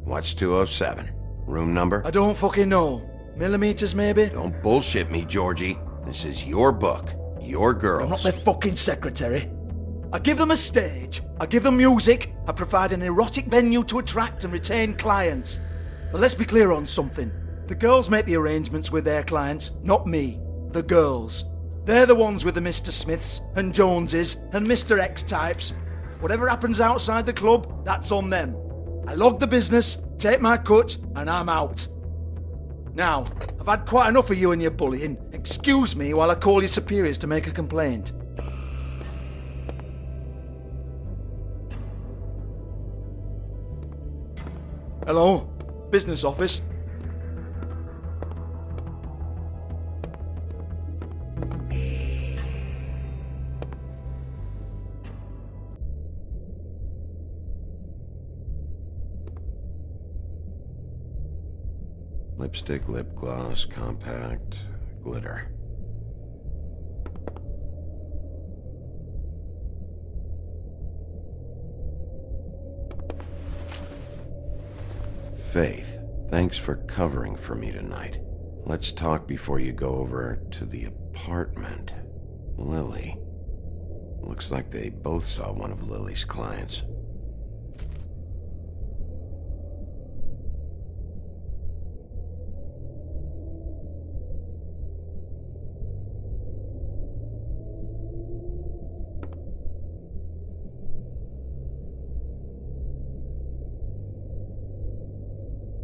What's 207? Room number? I don't fucking know. Millimeters, maybe? Don't bullshit me, Georgie. This is your book. Your girls. I'm not their fucking secretary. I give them a stage, I give them music, I provide an erotic venue to attract and retain clients. But let's be clear on something. The girls make the arrangements with their clients, not me. The girls. They're the ones with the Mr. Smiths and Joneses and Mr. X types. Whatever happens outside the club, that's on them. I log the business, take my cut, and I'm out. Now, I've had quite enough of you and your bullying. Excuse me while I call your superiors to make a complaint. Hello? Business office? Lipstick, lip gloss, compact, glitter. Faith, thanks for covering for me tonight. Let's talk before you go over to the apartment. Lily. Looks like they both saw one of Lily's clients.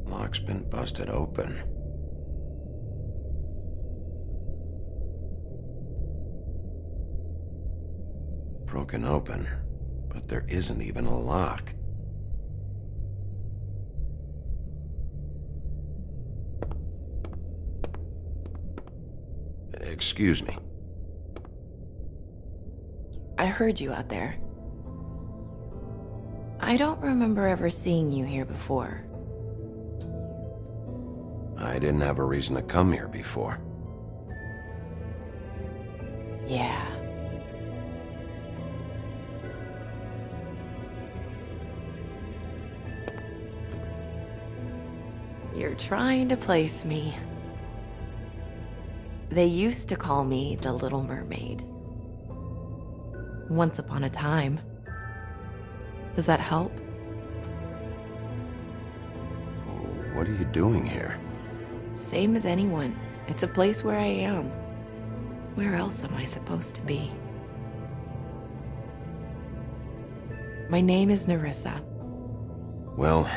Lock's been busted open. Broken open, but there isn't even a lock. Excuse me. I heard you out there. I don't remember ever seeing you here before. I didn't have a reason to come here before. Yeah. You're trying to place me. They used to call me the Little Mermaid. Once upon a time. Does that help? What are you doing here? Same as anyone. It's a place where I am. Where else am I supposed to be? My name is Narissa. Well,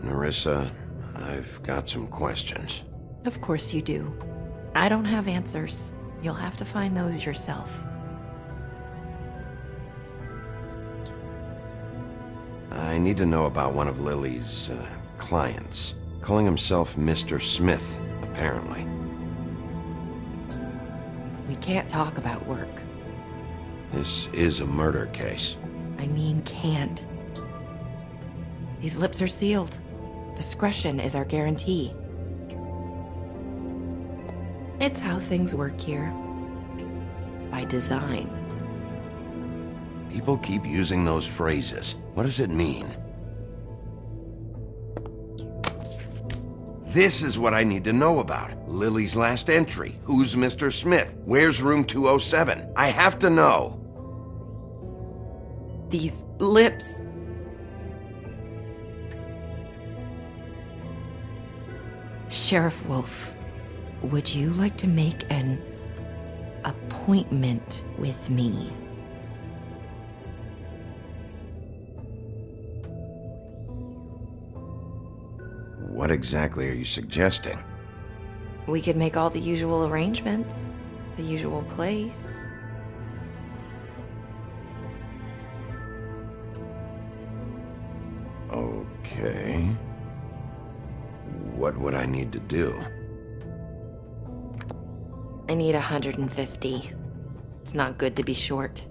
Narissa, I've got some questions. Of course you do. I don't have answers. You'll have to find those yourself. I need to know about one of Lily's clients. Calling himself Mr. Smith, apparently. We can't talk about work. This is a murder case. I mean can't. These lips are sealed. Discretion is our guarantee. It's how things work here. By design. People keep using those phrases. What does it mean? This is what I need to know about. Lily's last entry. Who's Mr. Smith? Where's room 207? I have to know. These lips. Sheriff Wolf, would you like to make an appointment with me? What exactly are you suggesting? We could make all the usual arrangements, the usual place. Okay. What would I need to do? I need 150. It's not good to be short.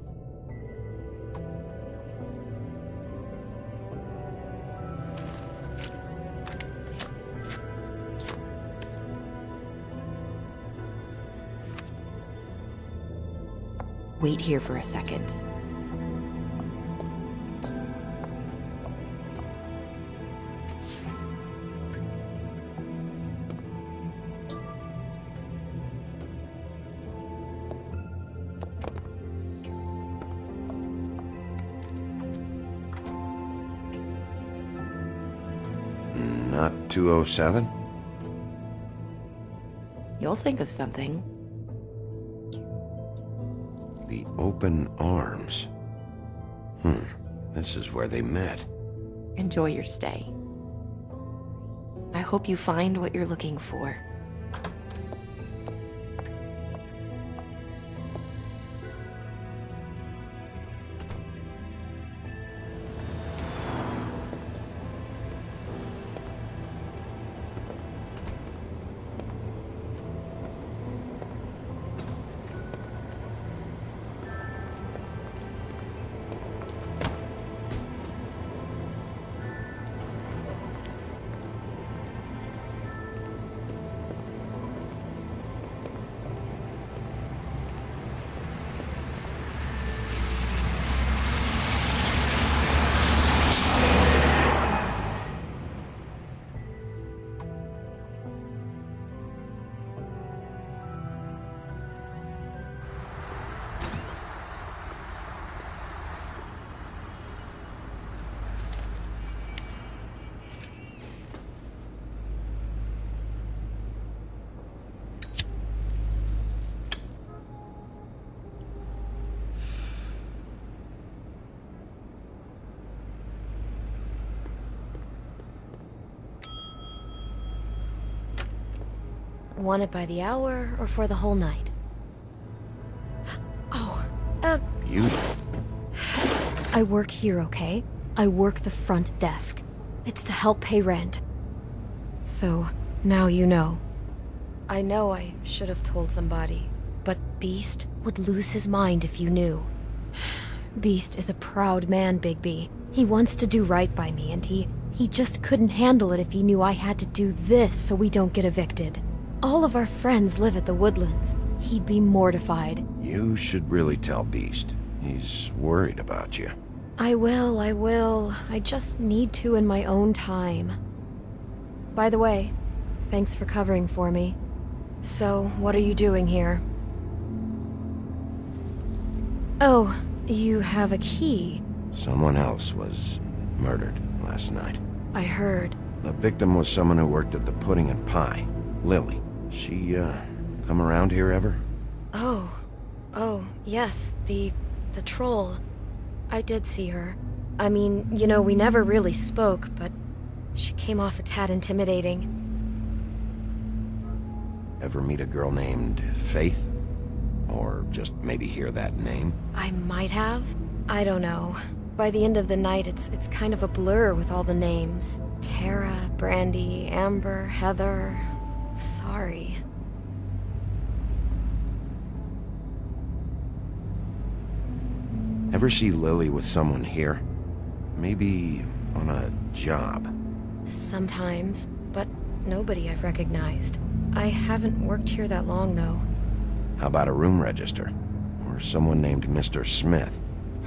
Wait here for a second. Not 207? You'll think of something. The Open Arms. This is where they met. Enjoy your stay. I hope you find what you're looking for. Want it by the hour or for the whole night? You? I work here, okay? I work the front desk. It's to help pay rent. So, now you know. I know I should have told somebody, but Beast would lose his mind if you knew. Beast is a proud man, Bigby. He wants to do right by me, and he just couldn't handle it if he knew I had to do this so we don't get evicted. All of our friends live at the Woodlands. He'd be mortified. You should really tell Beast. He's worried about you. I will. I just need to in my own time. By the way, thanks for covering for me. So, what are you doing here? Oh, you have a key. Someone else was murdered last night. I heard. The victim was someone who worked at the Pudding and Pie. Lily. She, come around here ever? Oh, yes, the troll. I did see her. I mean, you know, we never really spoke, but she came off a tad intimidating. Ever meet a girl named Faith? Or just maybe hear that name? I might have. I don't know. By the end of the night, it's kind of a blur with all the names. Tara, Brandy, Amber, Heather... Sorry. Ever see Lily with someone here? Maybe on a job? Sometimes, but nobody I've recognized. I haven't worked here that long, though. How about a room register? Or someone named Mr. Smith?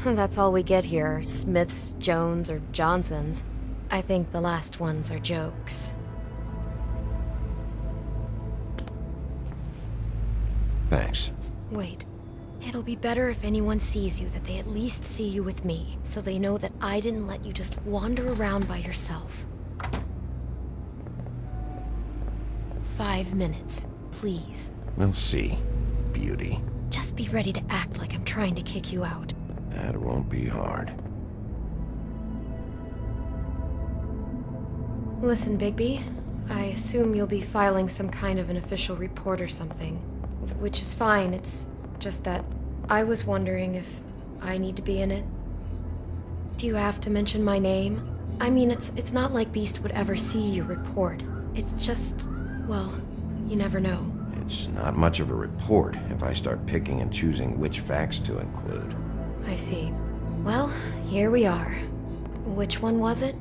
That's all we get here, Smiths, Jones, or Johnsons. I think the last ones are jokes. Thanks. Wait. It'll be better if anyone sees you that they at least see you with me, so they know that I didn't let you just wander around by yourself. 5 minutes, please. We'll see, beauty. Just be ready to act like I'm trying to kick you out. That won't be hard. Listen, Bigby. I assume you'll be filing some kind of an official report or something. Which is fine, it's just that I was wondering if I need to be in it. Do you have to mention my name? I mean, it's not like Beast would ever see your report. It's just, well, you never know. It's not much of a report if I start picking and choosing which facts to include. I see. Well, here we are. Which one was it?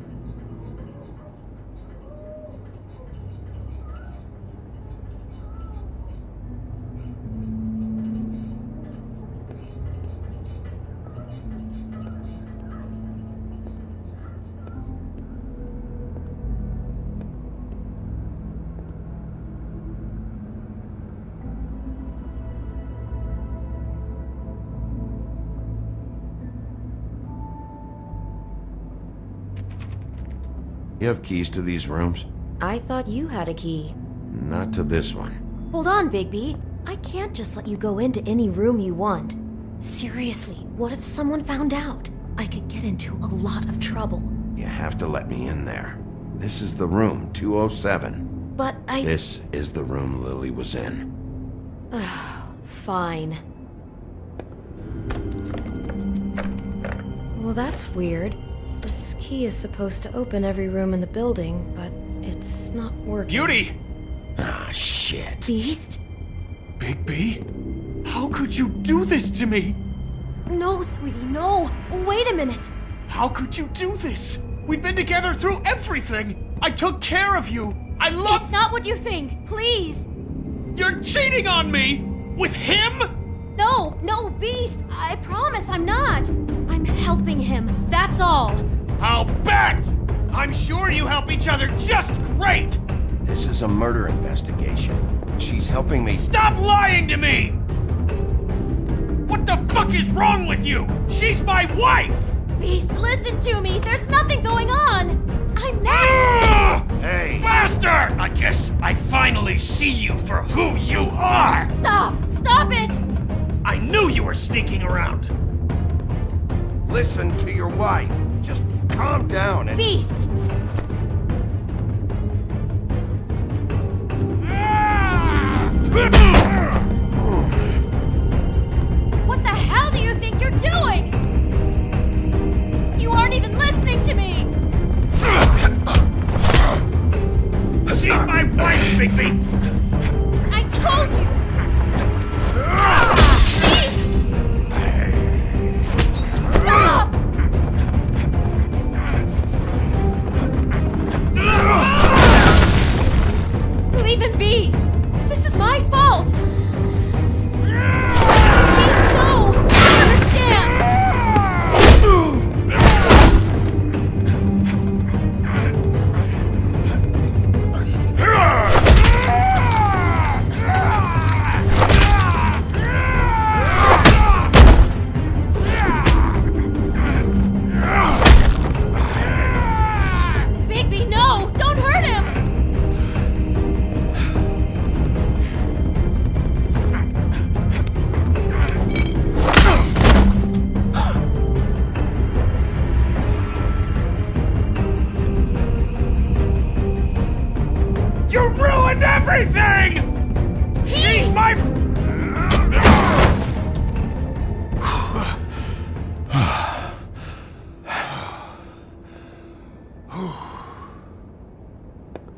You have keys to these rooms? I thought you had a key. Not to this one. Hold on, Bigby. I can't just let you go into any room you want. Seriously, what if someone found out? I could get into a lot of trouble. You have to let me in there. This is the room, 207. But I... This is the room Lily was in. Fine. Well, that's weird. This key is supposed to open every room in the building, but it's not working. Beauty! Ah, shit. Beast? Bigby? How could you do this to me? No, sweetie, no. Wait a minute. How could you do this? We've been together through everything. I took care of you. I love... It's not what you think. Please. You're cheating on me! With him? No, Beast. I promise I'm not. I'm helping him. That's all. I'll bet! I'm sure you help each other just great! This is a murder investigation. She's helping me... Stop lying to me! What the fuck is wrong with you? She's my wife! Beast, listen to me. There's nothing going on. I'm not... Hey! Bastard! I guess I finally see you for who you are! Stop! Stop it! I knew you were sneaking around! Listen to your wife. Just calm down and... Beast! What the hell do you think you're doing? You aren't even listening to me! She's my wife, Bigby! I told you! Beast! Stop! Leave him be! This is my fault! Beast, no! I understand! Bigby, no! Don't hurt him! You ruined everything! She's my...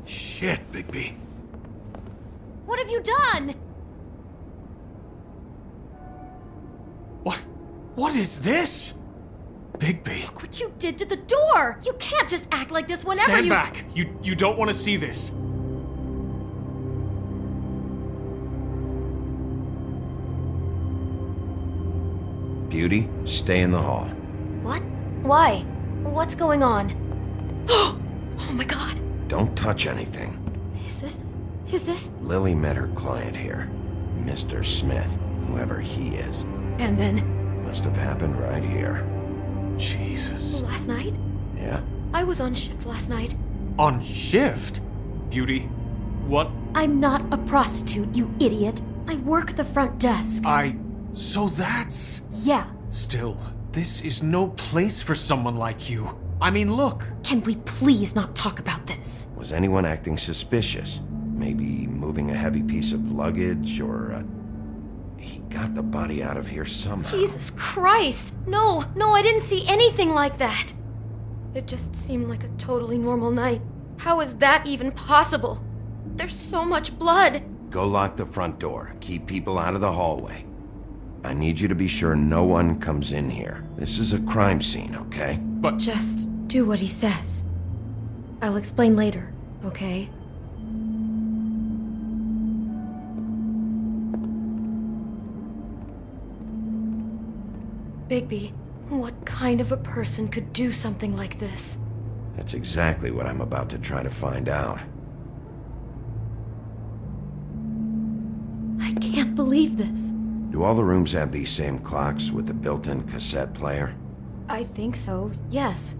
Shit, Bigby. What have you done? What is this? Bigby. Look what you did to the door! You can't just act like this whenever Stand you- back! You don't want to see this. Beauty, stay in the hall. What? Why? What's going on? Oh my god. Don't touch anything. Is this? Lily met her client here. Mr. Smith, whoever he is. And then? Must have happened right here. Jesus. Last night? Yeah? I was on shift last night. On shift? Beauty, what? I'm not a prostitute, you idiot. I work the front desk. So that's... Yeah. Still, this is no place for someone like you. I mean, look. Can we please not talk about this? Was anyone acting suspicious? Maybe moving a heavy piece of luggage, or he got the body out of here somehow. Jesus Christ! No, I didn't see anything like that. It just seemed like a totally normal night. How is that even possible? There's so much blood. Go lock the front door. Keep people out of the hallway. I need you to be sure no one comes in here. This is a crime scene, okay? But... Just do what he says. I'll explain later, okay? Bigby, what kind of a person could do something like this? That's exactly what I'm about to try to find out. I can't believe this. Do all the rooms have these same clocks with the built-in cassette player? I think so, yes.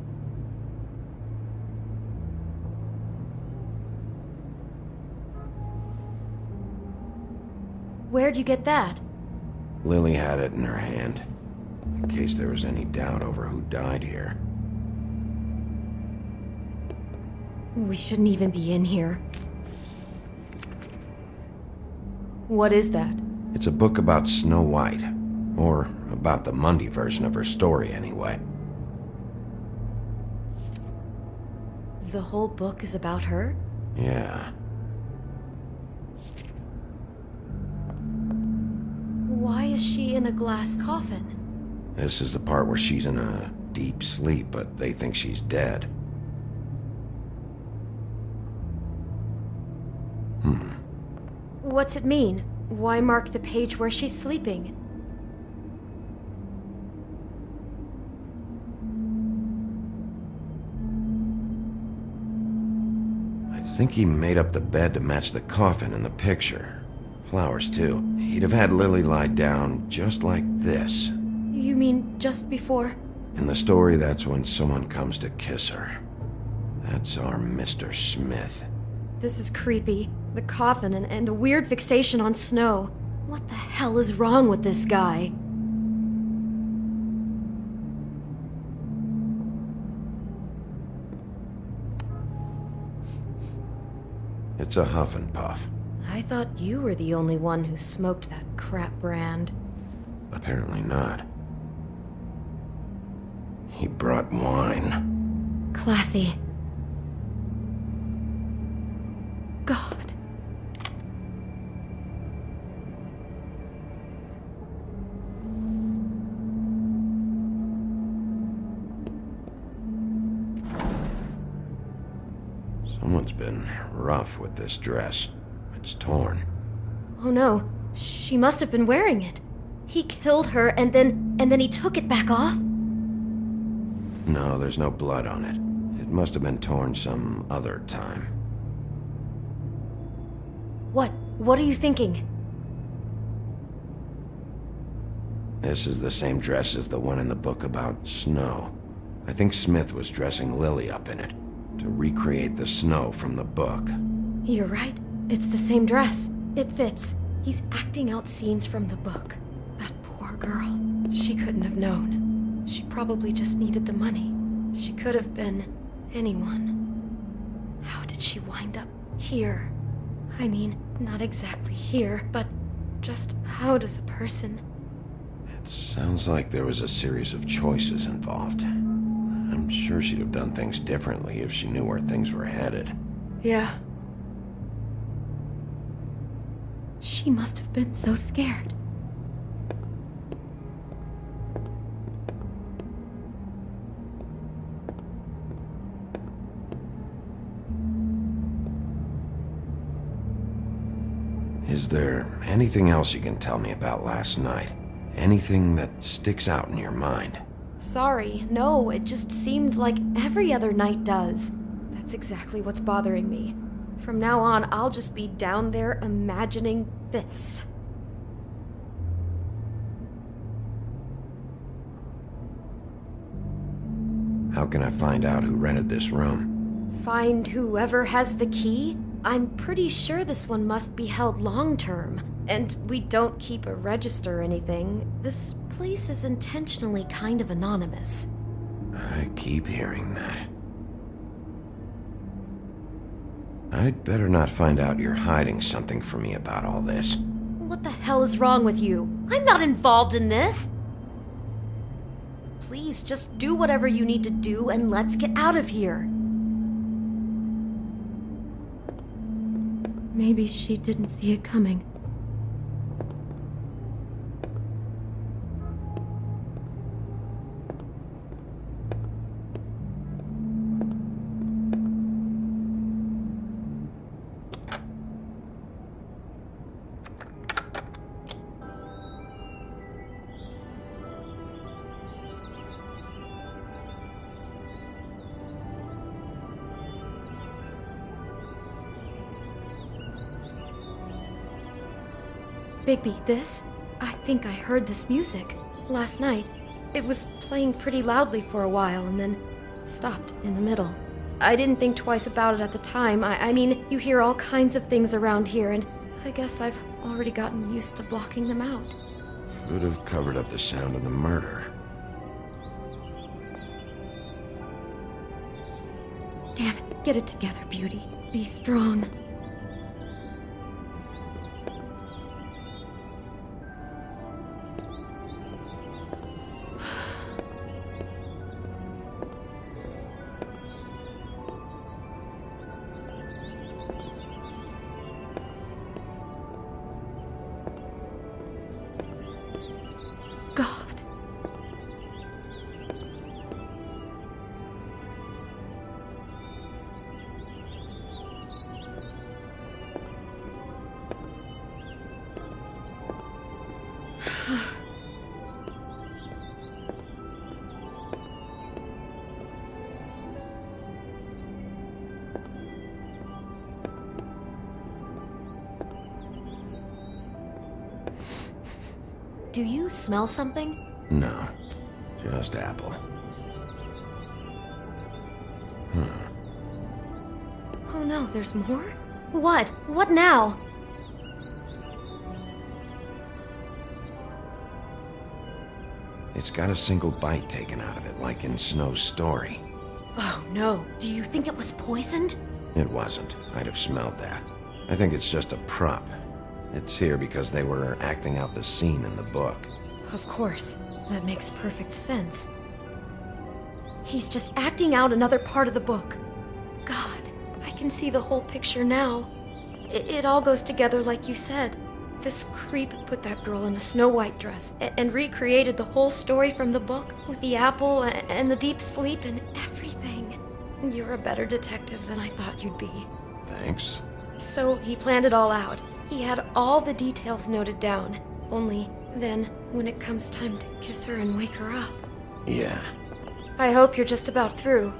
Where'd you get that? Lily had it in her hand, in case there was any doubt over who died here. We shouldn't even be in here. What is that? It's a book about Snow White. Or about the Mundy version of her story, anyway. The whole book is about her? Yeah. Why is she in a glass coffin? This is the part where she's in a deep sleep, but they think she's dead. What's it mean? Why mark the page where she's sleeping? I think he made up the bed to match the coffin in the picture. Flowers, too. He'd have had Lily lie down just like this. You mean just before? In the story, that's when someone comes to kiss her. That's our Mr. Smith. This is creepy. The coffin and the weird fixation on Snow. What the hell is wrong with this guy? It's a huff and puff. I thought you were the only one who smoked that crap brand. Apparently not. He brought wine. Classy. God. Someone's been rough with this dress. It's torn. Oh no, she must have been wearing it. He killed her and then he took it back off? No, there's no blood on it. It must have been torn some other time. What are you thinking? This is the same dress as the one in the book about Snow. I think Smith was dressing Lily up in it, to recreate the Snow from the book. You're right. It's the same dress. It fits. He's acting out scenes from the book. That poor girl. She couldn't have known. She probably just needed the money. She could have been anyone. How did she wind up here? I mean, not exactly here, but just how does a person... It sounds like there was a series of choices involved. I'm sure she'd have done things differently if she knew where things were headed. Yeah. She must have been so scared. Is there anything else you can tell me about last night? Anything that sticks out in your mind? Sorry, no, it just seemed like every other night does. That's exactly what's bothering me. From now on, I'll just be down there imagining this. How can I find out who rented this room? Find whoever has the key? I'm pretty sure this one must be held long-term. And we don't keep a register or anything. This place is intentionally kind of anonymous. I keep hearing that. I'd better not find out you're hiding something from me about all this. What the hell is wrong with you? I'm not involved in this! Please, just do whatever you need to do and let's get out of here. Maybe she didn't see it coming. Bigby, this? I think I heard this music last night. It was playing pretty loudly for a while and then stopped in the middle. I didn't think twice about it at the time. I mean, you hear all kinds of things around here, and I guess I've already gotten used to blocking them out. Could have covered up the sound of the murder. Damn it, get it together, Beauty. Be strong. Do you smell something? No, just apple. Oh no, there's more? What? What now? It's got a single bite taken out of it, like in Snow's story. Oh no, do you think it was poisoned? It wasn't. I'd have smelled that. I think it's just a prop. It's here because they were acting out the scene in the book. Of course. That makes perfect sense. He's just acting out another part of the book. God, I can see the whole picture now. It all goes together like you said. This creep put that girl in a Snow White dress and recreated the whole story from the book with the apple and the deep sleep and everything. You're a better detective than I thought you'd be. Thanks. So he planned it all out. He had all the details noted down. Only then, when it comes time to kiss her and wake her up. Yeah. I hope you're just about through.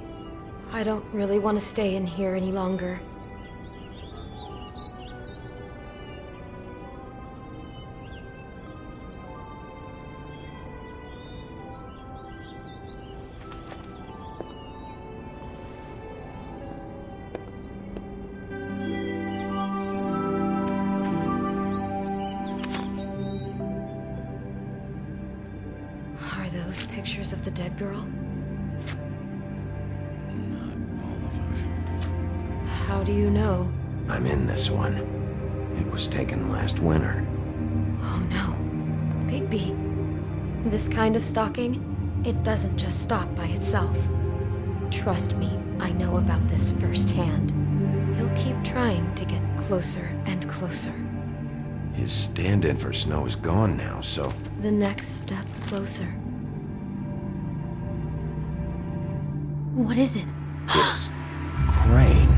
I don't really want to stay in here any longer. Pictures of the dead girl? Not all of them. How do you know? I'm in this one. It was taken last winter. Oh no. Bigby. This kind of stalking, it doesn't just stop by itself. Trust me, I know about this firsthand. He'll keep trying to get closer and closer. His stand-in for Snow is gone now, so... The next step closer. What is it? It's... Crane.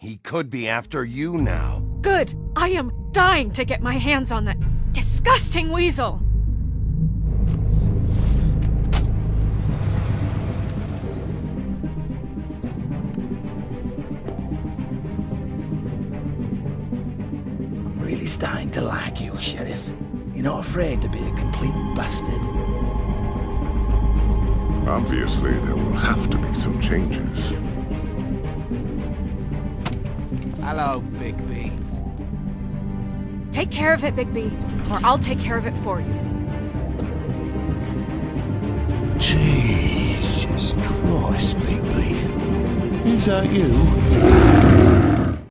He could be after you now. Good! I am dying to get my hands on that disgusting weasel! I'm really starting to like you, Sheriff. You're not afraid to be a complete bastard. Obviously, there will have to be some changes. Hello, Bigby. Take care of it, Bigby, or I'll take care of it for you. Jesus Christ, Bigby. Is that you?